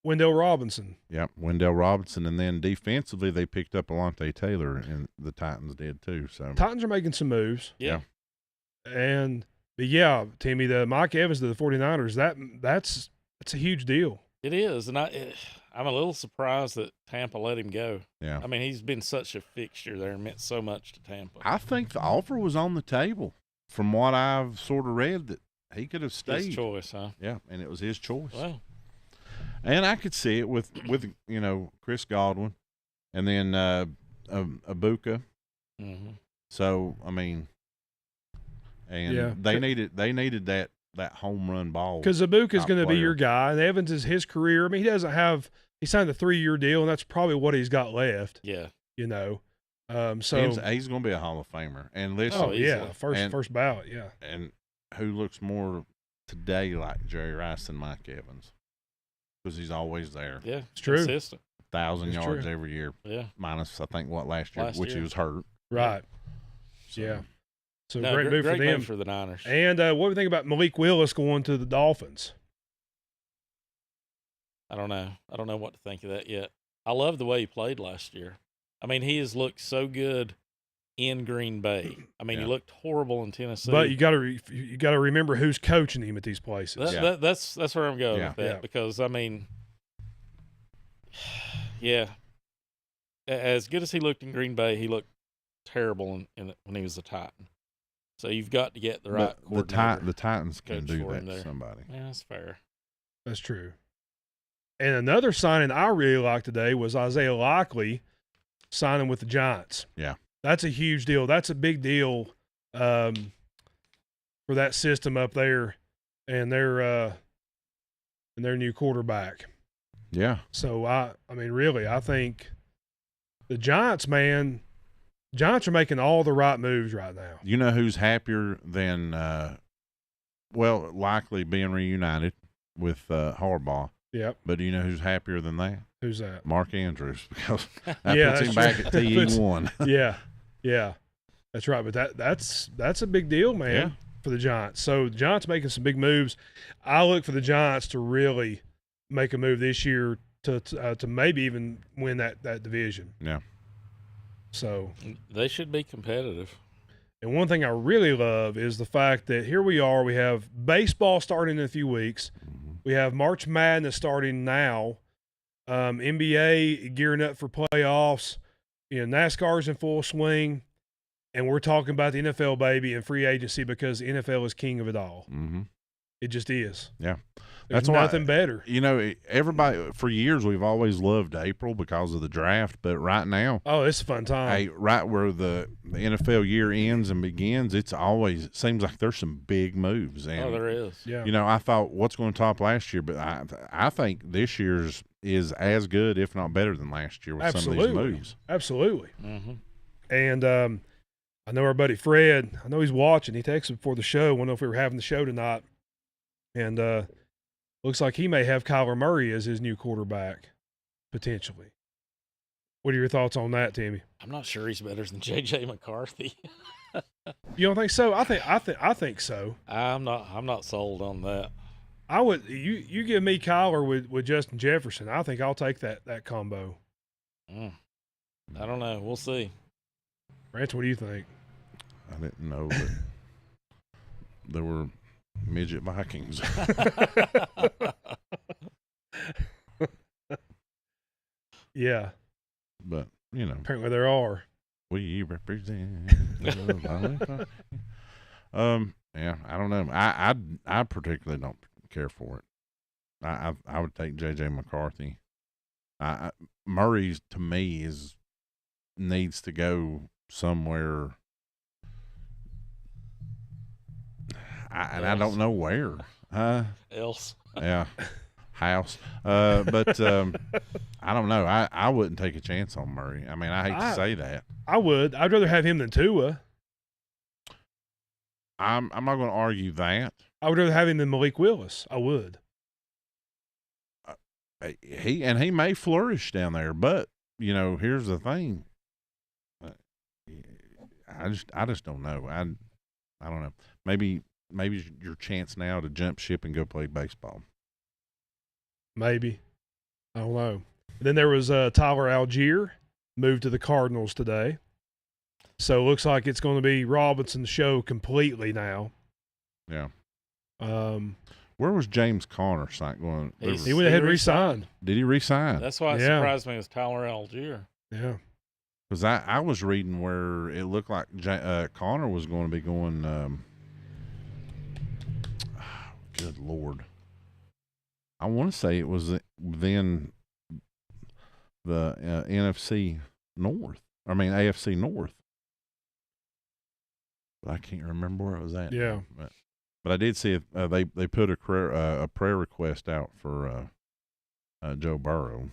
Wendell Robinson. Yep. Wendell Robinson, and then defensively they picked up Alontae Taylor, and the Titans did too. So Titans are making some moves. Yeah. But yeah, Timmy, the Mike Evans to the 49ers, that's a huge deal. It is, and I'm a little surprised that Tampa let him go. yeah, I mean, he's been such a fixture there and meant so much to Tampa. I think the offer was on the table. From what I've sort of read, that he could have stayed. His choice, huh? Yeah, and it was his choice. Well, And I could see it with Chris Godwin, and then Ibuka. mm-hmm. So I mean, and Yeah. they needed that home run ball. Because Ibuka is top going to be player. your guy, and Evans is his career. I mean, he signed a 3-year deal, and that's probably what he's got left. Yeah. So He's going to be a Hall of Famer. And listen, oh yeah, easily. first ballot, yeah. and who looks more today like Jerry Rice than Mike Evans? Because he's always there. Yeah. It's true. Consistent. 1,000 It's yards true. every year, Yeah. minus I think last year, which he year. was hurt. Right. So, Yeah. So No, great move for them. move for the Niners. And what do you think about Malik Willis going to the Dolphins? I don't know. I don't know what to think of that yet. I love the way he played last year. I mean, he has looked so good in Green Bay. I mean, Yeah. he looked horrible in Tennessee. But you got to remember who's coaching him at these places. That's where I'm going Yeah. with that Yeah. because I mean, yeah, as good as he looked in Green Bay, he looked terrible when he was a Titan. So you've got to get the right But coordinator. the Titans can coach do for that him to there. somebody. Yeah, that's fair. That's true. And another signing I really liked today was Isaiah Likely signing with the Giants. Yeah. That's a huge deal. That's a big deal for that system up there and their new quarterback. Yeah. So I mean, really, I think the Giants, man, Giants are making all the right moves right now. You know who's happier than, likely being reunited with Harbaugh. Yep. But do you know who's happier than that? Who's that? Mark Andrews, because that Yeah, puts him that's back true. at TE1. Yeah. That's right. But that's a big deal, man, Yeah. for the Giants. So the Giants making some big moves. I look for the Giants to really make a move this year to maybe even win that division. Yeah. So, They should be competitive. and one thing I really love is the fact that here we are. We have baseball starting in a few weeks. We have March Madness starting now. NBA gearing up for playoffs. NASCAR's in full swing. And we're talking about the NFL, baby, and free agency because the NFL is king of it all. Mm-hmm. It just is. Yeah. There's That's why- nothing better. Everybody, for years, we've always loved April because of the draft. But right now, Oh, it's a fun time. right where the NFL year ends and begins, it seems like there's some big moves. And, There is. Yeah. I thought what's going to top last year, but I think this year's is as good, if not better than last year with some of these moves. Absolutely. Mm-hmm. And I know our buddy Fred, I know he's watching. He texted before the show. I don't know if we were having the show tonight. And looks like he may have Kyler Murray as his new quarterback, potentially. What are your thoughts on that, Timmy? I'm not sure he's better than J.J. McCarthy. You don't think so? I think so. I'm not sold on that. I would. You give me Kyler with Justin Jefferson. I think I'll take that combo. I don't know. We'll see. Rance, what do you think? I didn't know, but There were midget Vikings. Yeah. But, you know. Apparently there are. We represent. Yeah, I don't know. I particularly don't care for it. I would take J.J. McCarthy. Murray to me needs to go somewhere. I don't know where. Else. Yeah. House. But I don't know. I wouldn't take a chance on Murray. I mean, I hate to say that. I would. I'd rather have him than Tua. I'm not going to argue that. I would rather have him than Malik Willis. I would. He may flourish down there, but you know, here's the thing. I just don't know. I don't know. Maybe your chance now to jump ship and go play baseball. Maybe. I don't know. Then there was Tyler Algier, moved to the Cardinals today. So it looks like it's going to be Robinson's show completely now. Yeah. Where was James Conner going? He went ahead and re-signed. Did he re-sign? That's why it surprised me. It was Tyler Algier. Yeah. Because I was reading where it looked like Conner was going to be going. Good Lord. I want to say it was then the NFC North. I mean, AFC North. But I can't remember where it was at. Yeah. But I did see they put a prayer request out for Joe Burrow.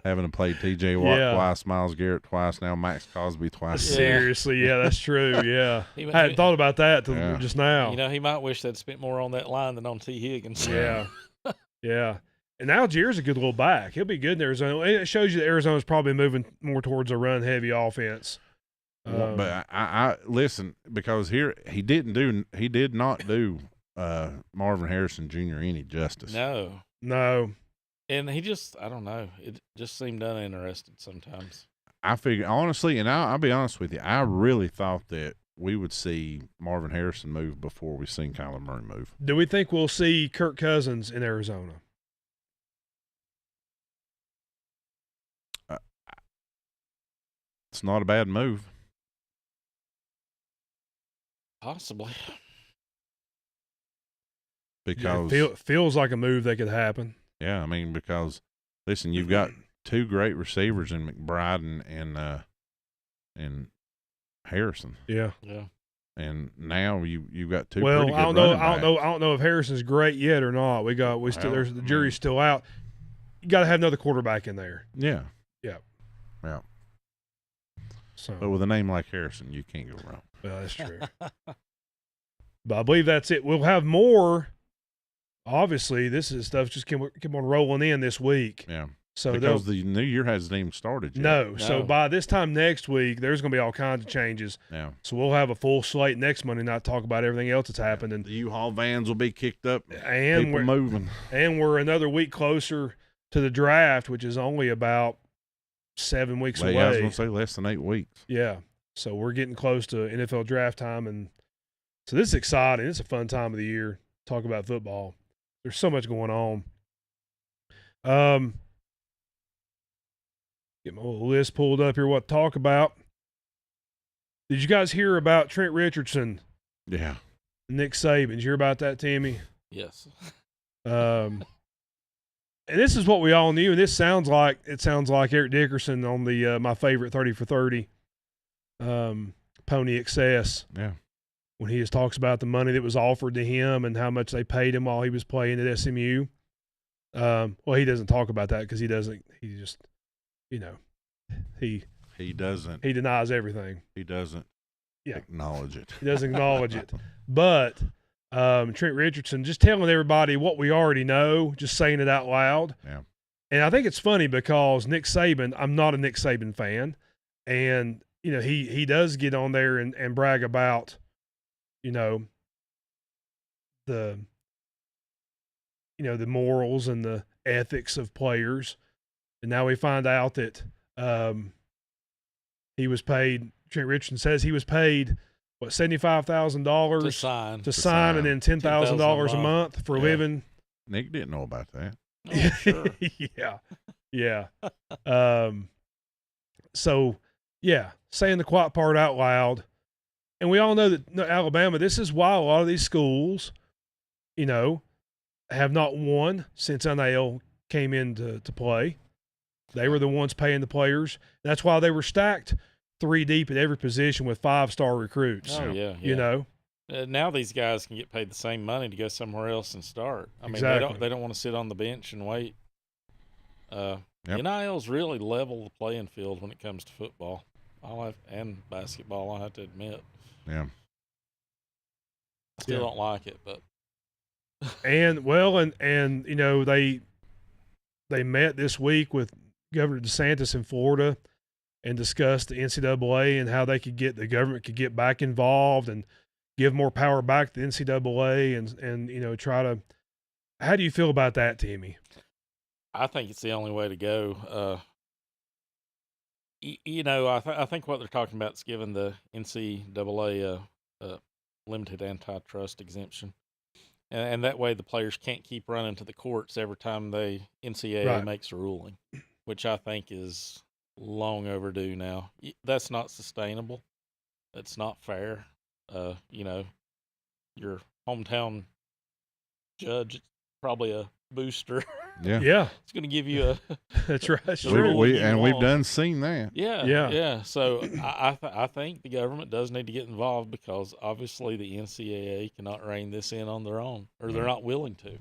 Having to play T.J. Watt twice, Myles Garrett twice, now Max Crosby twice. Seriously, yeah, that's true. Yeah, I hadn't thought about that till just now. You know, he might wish they'd spent more on that line than on T. Higgins. Yeah, yeah. And Algier's a good little back. He'll be good in Arizona. It shows you that Arizona's probably moving more towards a run-heavy offense. But I listen, because here he did not do Marvin Harrison Jr. any justice. No. And he just, I don't know. It just seemed uninterested sometimes. I figure, honestly, and I'll be honest with you, I really thought that we would see Marvin Harrison move before we seen Kyler Murray move. Do we think we'll see Kirk Cousins in Arizona? It's not a bad move. Possibly. Because feels like a move that could happen. Yeah, I mean, because listen, you've got two great receivers in McBride and Harrison. Yeah. And now you've got two. Well, pretty good I don't know. running backs. I don't know if Harrison's great yet or not. The jury's still out. You got to have another quarterback in there. Yeah. So, but with a name like Harrison, you can't go wrong. Well, that's true. But I believe that's it. We'll have more. Obviously, this is stuff just keep on rolling in this week. Yeah. So because the new year hasn't even started yet. No. So by this time next week, there's going to be all kinds of changes. Yeah. So we'll have a full slate next Monday night to talk about everything else that's happened. And the U-Haul vans will be kicked up. And people moving. And we're another week closer to the draft, which is only about 7 weeks away. I was going to say less than 8 weeks. Yeah. So we're getting close to NFL draft time. And so this is exciting. It's a fun time of the year. Talk about football. There's so much going on. Get my little list pulled up here, what to talk about. Did you guys hear about Trent Richardson? Yeah. Nick Saban. Did you hear about that, Timmy? Yes. And this is what we all knew, and it sounds like Eric Dickerson on the my favorite 30 for 30 Pony Excess. Yeah. When he just talks about the money that was offered to him and how much they paid him while he was playing at SMU. Well, he doesn't talk about that because he just, he doesn't. He denies everything. He doesn't acknowledge it. He doesn't acknowledge it. But Trent Richardson just telling everybody what we already know, just saying it out loud. Yeah. And I think it's funny because Nick Saban, I'm not a Nick Saban fan, and he does get on there and brag about the morals and the ethics of players. And now we find out that he was paid, Trent Richardson says he was paid what, $75,000 to sign, and then $10,000 a month for living. Nick didn't know about that. Oh, sure. Yeah. So yeah, saying the quiet part out loud. And we all know that Alabama, this is why a lot of these schools, have not won since NIL came into play. They were the ones paying the players. That's why they were stacked 3 deep at every position with 5-star recruits. Oh, yeah. Now these guys can get paid the same money to go somewhere else and start. I mean, exactly. they don't want to sit on the bench and wait. NIL's really level the playing field when it comes to football and basketball, I have to admit. Yeah. I still don't like it, but and they met this week with Governor DeSantis in Florida and discussed the NCAA and how the government could get back involved and give more power back to the NCAA and try to. How do you feel about that, Timmy? I think it's the only way to go. I think what they're talking about is giving the NCAA a limited antitrust exemption, and that way the players can't keep running to the courts every time the NCAA makes a ruling, which I think is long overdue now. That's not sustainable. It's not fair. Your hometown judge is probably a booster. Yeah. It's going to give you a. That's right. We've done seen that. Yeah. So I think the government does need to get involved because obviously the NCAA cannot rein this in on their own, or they're not willing to.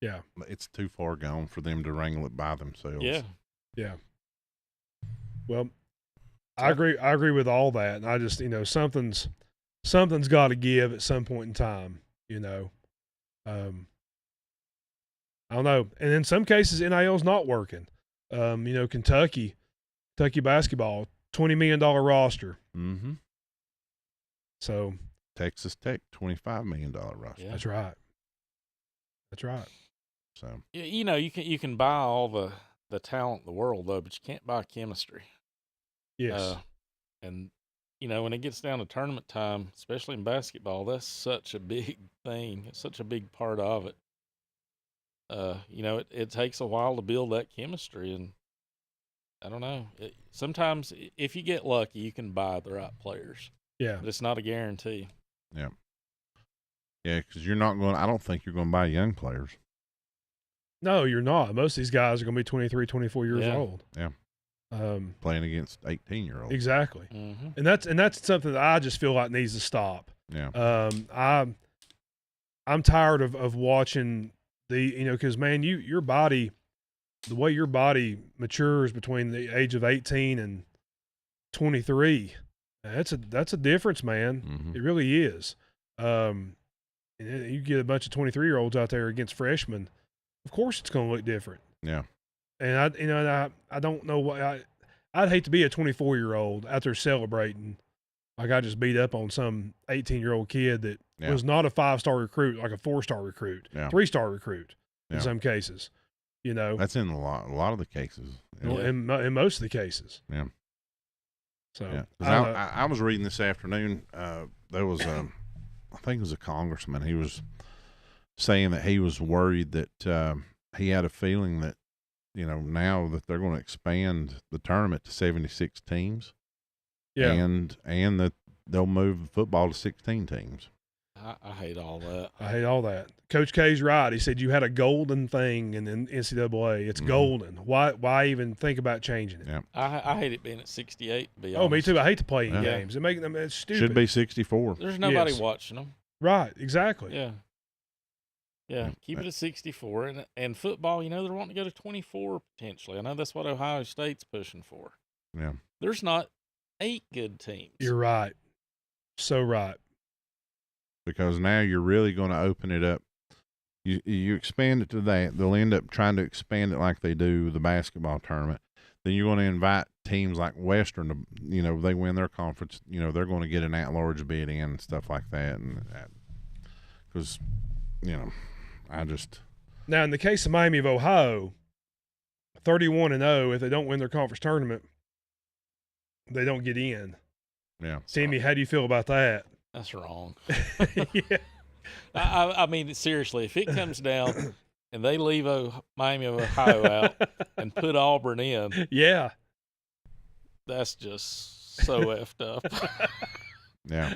Yeah. It's too far gone for them to wrangle it by themselves. Yeah. Well, I agree with all that, and I just something's got to give at some point in time. I don't know. And in some cases, NIL's not working. Kentucky basketball, $20 million roster. Mm-hmm. So Texas Tech, $25 million roster. Yeah. That's right. So you can buy all the talent in the world though, but you can't buy chemistry. Yes. And when it gets down to tournament time, especially in basketball, that's such a big thing. It's such a big part of it. It takes a while to build that chemistry, and I don't know. Sometimes if you get lucky, you can buy the right players. Yeah. But it's not a guarantee. Yeah. Yeah, because I don't think you're going to buy young players. No, you're not. Most of these guys are going to be 23, 24 years old. Yeah. Playing against 18-year-olds. Exactly. Mm-hmm. And that's something that I just feel like needs to stop. Yeah. I'm tired of watching because man, your body, the way your body matures between the age of 18 and 23, that's a difference, man. Mm-hmm. It really is. You get a bunch of 23-year-olds out there against freshmen, of course it's going to look different. Yeah. And I don't know what I'd hate to be a 24-year-old out there celebrating like I just beat up on some 18-year-old kid that was not a 5-star recruit, like a 4-star recruit, 3-star recruit in some cases. That's in a lot of the cases. In most of the cases. Yeah. So I was reading this afternoon. There was I think it was a congressman. He was saying that he was worried that he had a feeling that now that they're going to expand the tournament to 76 teams. Yeah. And that they'll move football to 16 teams. I hate all that. I hate all that. Coach K's right. He said you had a golden thing in the NCAA. It's golden. Why even think about changing it? Yeah. I hate it being at 68. To be honest. Oh, me too. I hate to play in games. It's stupid. Should be 64. There's nobody watching them. Right. Exactly. Yeah. Keep it at 64. And football, they're wanting to go to 24 potentially. I know that's what Ohio State's pushing for. Yeah. There's not 8 good teams. You're right. So right. Because now you're really going to open it up. You expand it to that. They'll end up trying to expand it like they do the basketball tournament. Then you're going to invite teams like Western to, they win their conference, they're going to get an at-large bid in and stuff like that. And because, I just. Now, in the case of Miami of Ohio, 31-0, if they don't win their conference tournament, they don't get in. Yeah. Timmy, how do you feel about that? That's wrong. Yeah. I mean, seriously, if it comes down and they leave Miami of Ohio out and put Auburn in, Yeah. that's just so effed up. Yeah.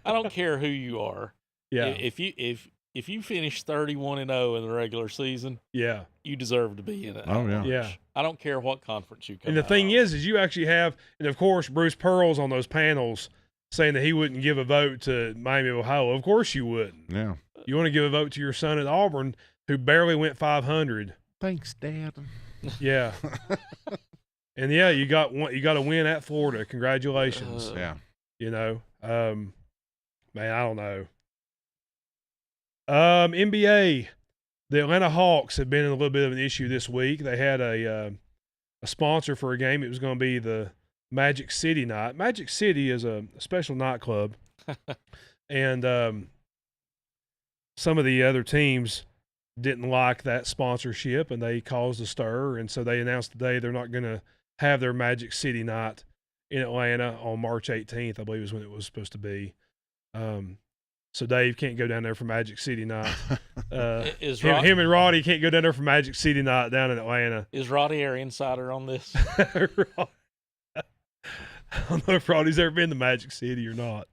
I don't care who you are. Yeah. If you finish 31-0 in the regular season, Yeah. you deserve to be in it. Oh, yeah. Yeah. I don't care what conference you come. And the out thing of. is you actually have, and of course, Bruce Pearl's on those panels saying that he wouldn't give a vote to Miami of Ohio. Of course you wouldn't. Yeah. You want to give a vote to your son at Auburn, who barely went 500. Thanks, Dad. Yeah. And yeah, you got a win at Florida. Congratulations. Yeah. You know, man, I don't know. NBA, the Atlanta Hawks have been in a little bit of an issue this week. They had a sponsor for a game. It was going to be the Magic City night. Magic City is a special nightclub, and some of the other teams didn't like that sponsorship, and they caused a stir. And so they announced today they're not going to have their Magic City night in Atlanta on March 18th, I believe is when it was supposed to be. So Dave can't go down there for Magic City night. Him and Roddy can't go down there for Magic City night down in Atlanta. Is Roddy our insider on this? I don't know if Roddy's ever been to Magic City or not.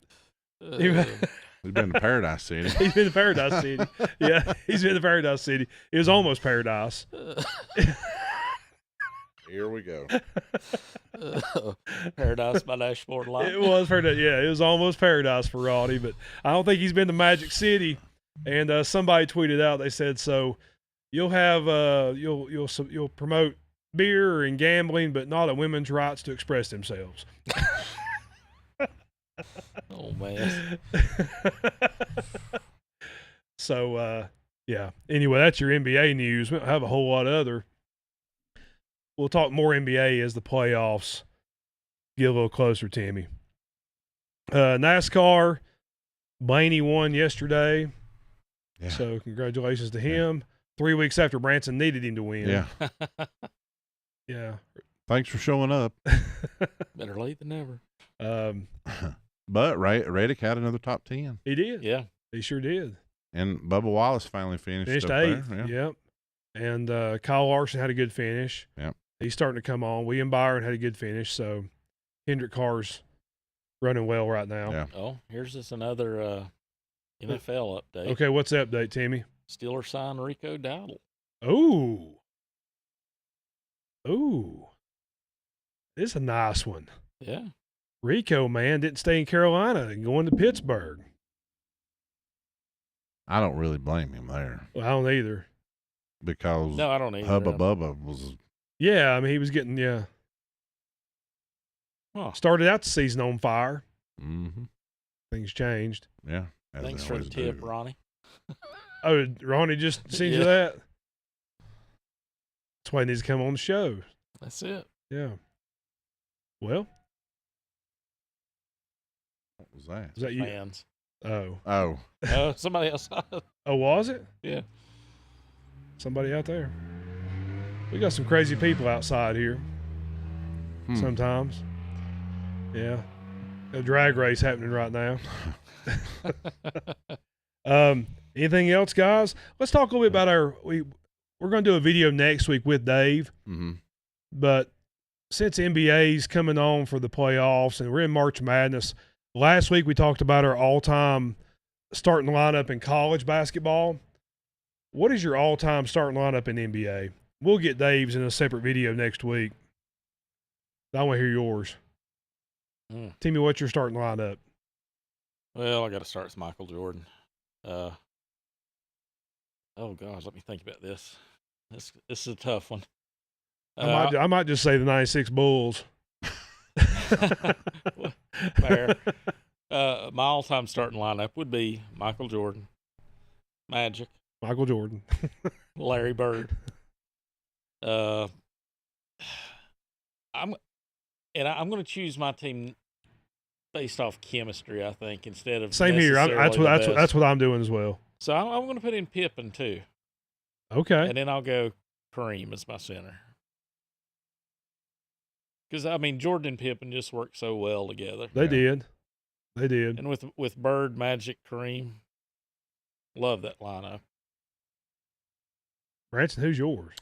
We've been to Paradise City. He's been to Paradise City. Yeah, he's been to Paradise City. It was almost paradise. Here we go. Paradise by Dashboard Light. It was paradise. Yeah, it was almost paradise for Roddy, but I don't think he's been to Magic City. And somebody tweeted out. They said, "So you'll have you'll promote beer and gambling, but not a women's rights to express themselves." Oh man. So yeah. Anyway, that's your NBA news. We don't have a whole lot of other. We'll talk more NBA as the playoffs get a little closer, Timmy. NASCAR, Blaney won yesterday. Yeah. So congratulations to him. 3 weeks after Branson needed him to win. Yeah. Yeah. Thanks for showing up. Better late than never. But Reddick had another top 10. He did. Yeah. He sure did. And Bubba Wallace finally finished up eighth. there. Yep. And Kyle Larson had a good finish. Yep. He's starting to come on. William Byron had a good finish. So Hendrick Carr's running well right now. Yeah. Oh, here's just another NFL update. Okay, what's the update, Timmy? Steelers signed Rico Dowdle. Ooh. This is a nice one. Yeah. Rico, man, didn't stay in Carolina and going to Pittsburgh. I don't really blame him there Well, I don't either. because No, I don't either. Hubba Bubba was Yeah, I mean, he was getting, Huh. started out the season on fire. mm-hmm. Things changed. Yeah. as Thanks they for the always tip, do. Ronnie. Oh, did Ronnie just send you Yeah. that? That's why he needs to come on the show. That's it. Yeah. Well, What was that? is that you? Fans. Oh. Oh, Somebody else. Oh, was it? Yeah. Somebody out there. We got some crazy people outside here sometimes. Yeah. A drag race happening right now. Anything else, guys? Let's talk a little bit about we're going to do a video next week with Dave. mm-hmm. But since NBA's coming on for the playoffs and we're in March Madness, last week we talked about our all-time starting lineup in college basketball. What is your all-time starting lineup in NBA? We'll get Dave's in a separate video next week. I want to hear yours. Timmy, what's your starting lineup? Well, I got to start with Michael Jordan. Oh gosh, let me think about this. This is a tough one. I might just say the 96 Bulls. Fair. My all-time starting lineup would be Michael Jordan, Magic, Michael Jordan. Larry Bird. I'm going to choose my team based off chemistry, I think, instead of Same here. That's what I'm doing as well. So I'm going to put in Pippen too, Okay. and then I'll go Kareem as my center. Because I mean, Jordan and Pippen just worked so well together. They did. And with Bird, Magic, Kareem, love that lineup. Branson, who's yours?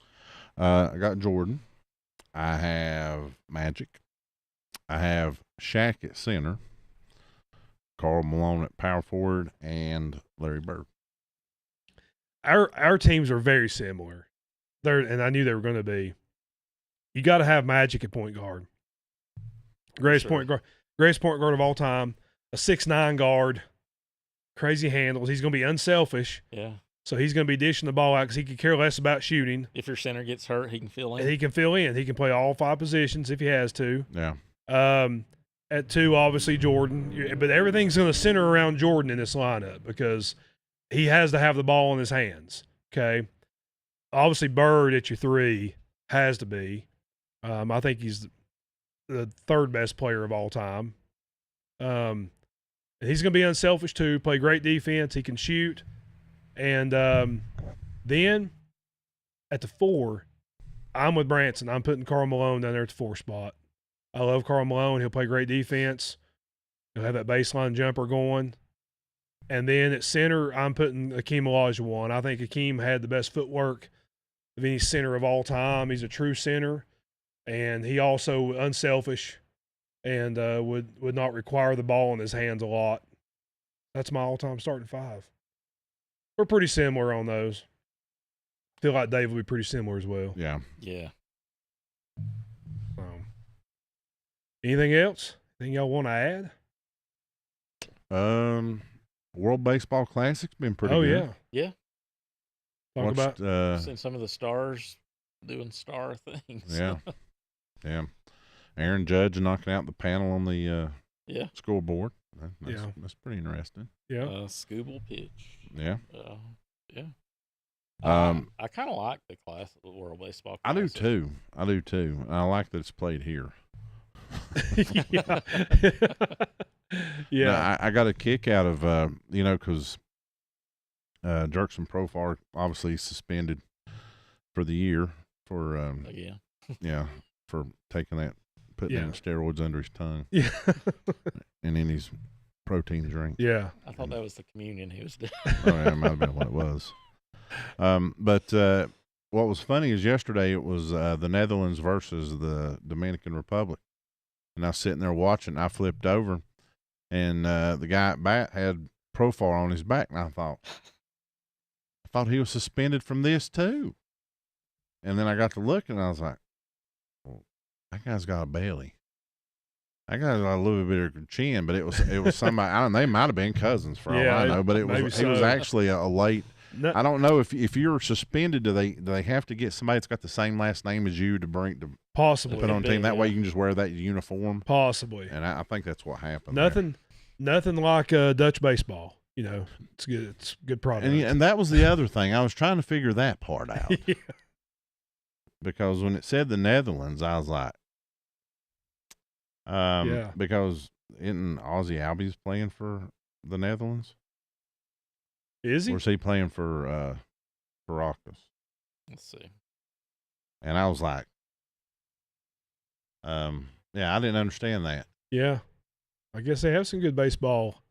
I got Jordan. I have Magic. I have Shaq at center, Karl Malone at power forward, and Larry Bird. Our teams are very similar. And I knew they were going to be. You got to have Magic at point guard. Greatest point guard of all time. A 6'9" guard. Crazy handles. He's going to be unselfish. Yeah. So he's going to be dishing the ball out because he could care less about shooting. If your center gets hurt, he can fill in. And he can fill in. He can play all 5 positions if he has to. Yeah. At 2, obviously Jordan. But everything's going to center around Jordan in this lineup because he has to have the ball in his hands. Okay. Obviously Bird at your 3 has to be. I think he's the 3rd best player of all time. And he's going to be unselfish too, play great defense. He can shoot. And then at the 4, I'm with Branson. I'm putting Karl Malone down there at the 4 spot. I love Karl Malone. He'll play great defense. He'll have that baseline jumper going. And then at center, I'm putting Hakeem Olajuwon. I think Hakeem had the best footwork of any center of all time. He's a true center. And he also unselfish and would not require the ball in his hands a lot. That's my all-time starting 5. We're pretty similar on those. Feel like Dave will be pretty similar as well. Yeah. Yeah. Anything else? Anything y'all want to add? World Baseball Classic's been pretty good. Yeah. Yeah. Talk about Seen some of the stars doing star things. Yeah. Yeah. Aaron Judge knocking out the panel on the scoreboard. That's pretty interesting. Yeah. Scooble pitch. Yeah. Yeah. I kind of like the class of the World Baseball I Classic. do too. And I like that it's played here. yeah. Yeah. Now, I got a kick out of because Jerkson Profar obviously suspended for the year for for taking putting in steroids under his tongue. Yeah. And in his protein drink. Yeah. I thought that was the communion he was doing. Oh yeah, it might have been what it was. But what was funny is yesterday it was the Netherlands versus the Dominican Republic. And I was sitting there watching. I flipped over, and the guy at bat had Profar on his back, and I thought he was suspended from this too. And then I got to looking, and I was like, well, that guy's got a belly. That guy's got a little bit of a chin, but it was somebody. I don't know. They might have been cousins for all I know, but he was actually a late. No, I don't know if you're suspended. Do they have to get somebody that's got the same last name as you to possibly put on the team? That way you can just wear that uniform. Possibly. And I think that's what happened. Nothing like Dutch baseball. It's good. It's good product. And that was the other thing. I was trying to figure that part out. Yeah. Because when it said the Netherlands, I was like, because isn't Ozzy Albies playing for the Netherlands? Is he? Or is he playing for Caracas? Let's see. And I was like, I didn't understand that. Yeah. I guess they have some good baseball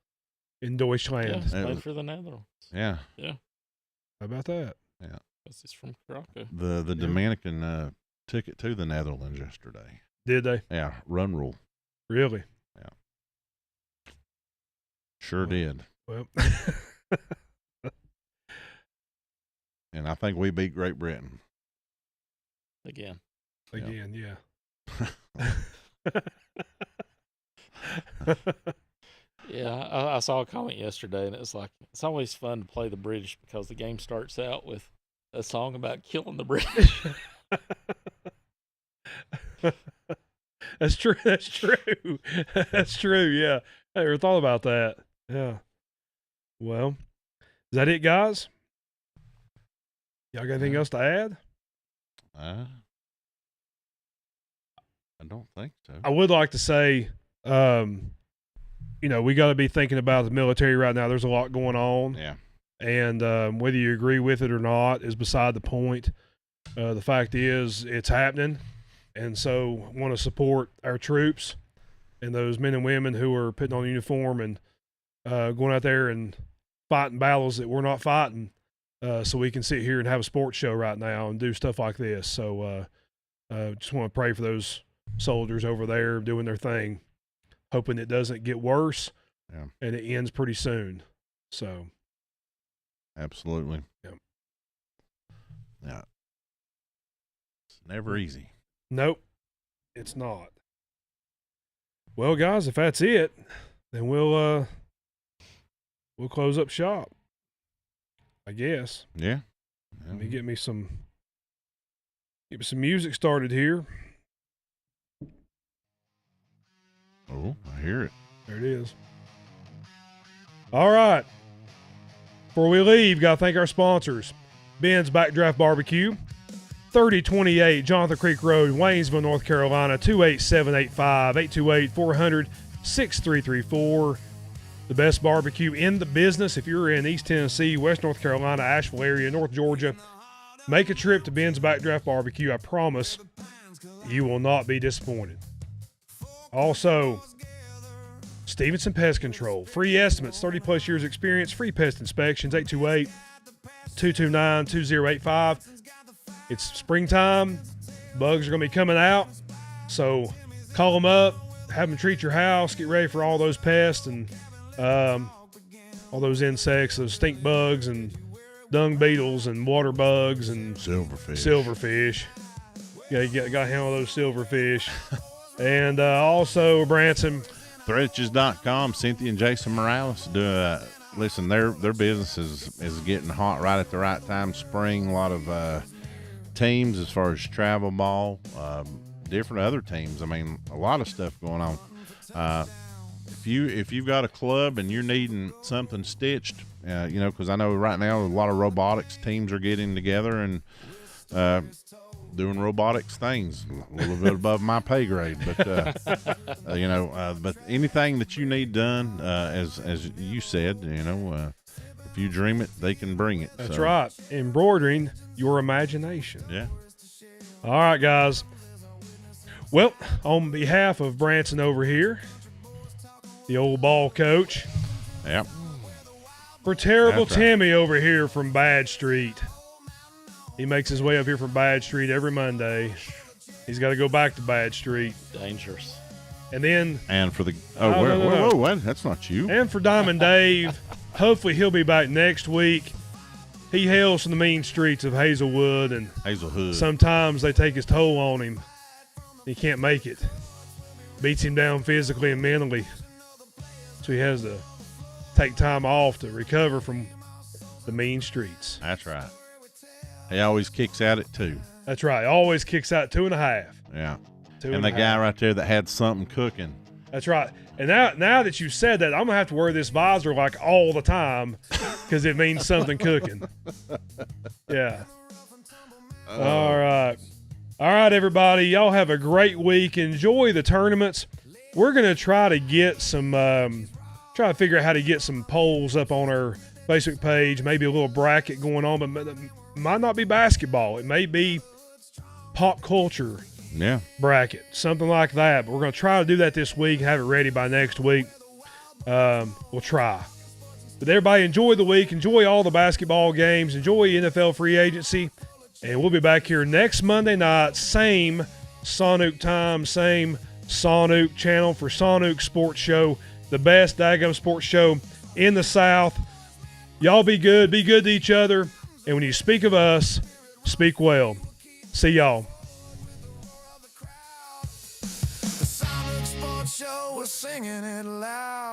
in Deutschland. Yeah, play for the Netherlands. Yeah. Yeah. How about that? Yeah. This is from Caracas. The Dominican took it to the Netherlands yesterday. Did they? Yeah. Run rule. Really? Yeah. Sure did. Well. And I think we beat Great Britain. Again, yeah. Yeah, I saw a comment yesterday, and it's like, it's always fun to play the British because the game starts out with a song about killing the British. That's true. That's true, yeah. I never thought about that. Yeah. Well, is that it, guys? Y'all got anything else to add? I don't think so. I would like to say, we got to be thinking about the military right now. There's a lot going on. Yeah. And whether you agree with it or not is beside the point. The fact is, it's happening. And so want to support our troops and those men and women who are putting on uniform and going out there and fighting battles that we're not fighting, so we can sit here and have a sports show right now and do stuff like this. So just want to pray for those soldiers over there doing their thing, hoping it doesn't get worse and it ends pretty soon. So absolutely. Yep. Yeah. It's never easy. Nope, it's not. Well, guys, if that's it, then we'll close up shop, I guess. Yeah. Let me get me some music started here. Oh, I hear it. There it is. All right. Before we leave, got to thank our sponsors. Ben's Backdraft Barbecue, 3028 Jonathan Creek Road, Waynesville, North Carolina, 28785 828 400-6334. The best barbecue in the business. If you're in East Tennessee, West North Carolina, Asheville area, North Georgia, make a trip to Ben's Backdraft Barbecue. I promise you will not be disappointed. Also, Stevenson Pest Control. Free estimates, 30-plus years experience, free pest inspections, 828-229-2085. It's springtime. Bugs are going to be coming out. So call them up, have them treat your house, get ready for all those pests and all those insects, those stink bugs and dung beetles and water bugs and silverfish. Yeah, you got to handle those silverfish. And also Branson. Threadges.com, Cynthia and Jason Morales listen, their business is getting hot right at the right time. Spring, a lot of teams as far as travel ball, different other teams. I mean, a lot of stuff going on. If you've got a club and you're needing something stitched, because I know right now a lot of robotics teams are getting together and doing robotics things, a little bit above my pay grade, but but anything that you need done, as you said, if you dream it, they can bring it. That's right. Embroidering your imagination. Yeah. All right, guys. Well, on behalf of Branson over here, the old ball coach. Yep. For Terrible That's right. Timmy over here from Bad Street. He makes his way up here from Bad Street every Monday. He's got to go back to Bad Street. Dangerous. And then... And for the... no. Whoa, what? That's not you. And for Diamond Dave, hopefully he'll be back next week. He hails from the mean streets of Hazelwood, and sometimes they take his toll on him. He can't make it. Beats him down physically and mentally. So he has to take time off to recover from the mean streets. That's right. He always kicks out at 2. That's right. Always kicks out 2.5. Yeah. And the guy right there that had something cooking. That's right. And now that you said that, I'm going to have to wear this visor like all the time because it means something cooking. Yeah. All right. All right, everybody. Y'all have a great week. Enjoy the tournaments. We're going to try to get some, try to figure out how to get some polls up on our Facebook page, maybe a little bracket going on, but it might not be basketball. It may be pop culture. Yeah. Bracket, something like that. But we're going to try to do that this week, have it ready by next week. We'll try. But everybody enjoy the week. Enjoy all the basketball games. Enjoy NFL free agency. And we'll be back here next Monday night. Same Saunook time, same Saunook channel for Saunook Sports Show. The best daggum sports show in the South. Y'all be good. Be good to each other. And when you speak of us, speak well. See y'all. Show, we're singing it loud.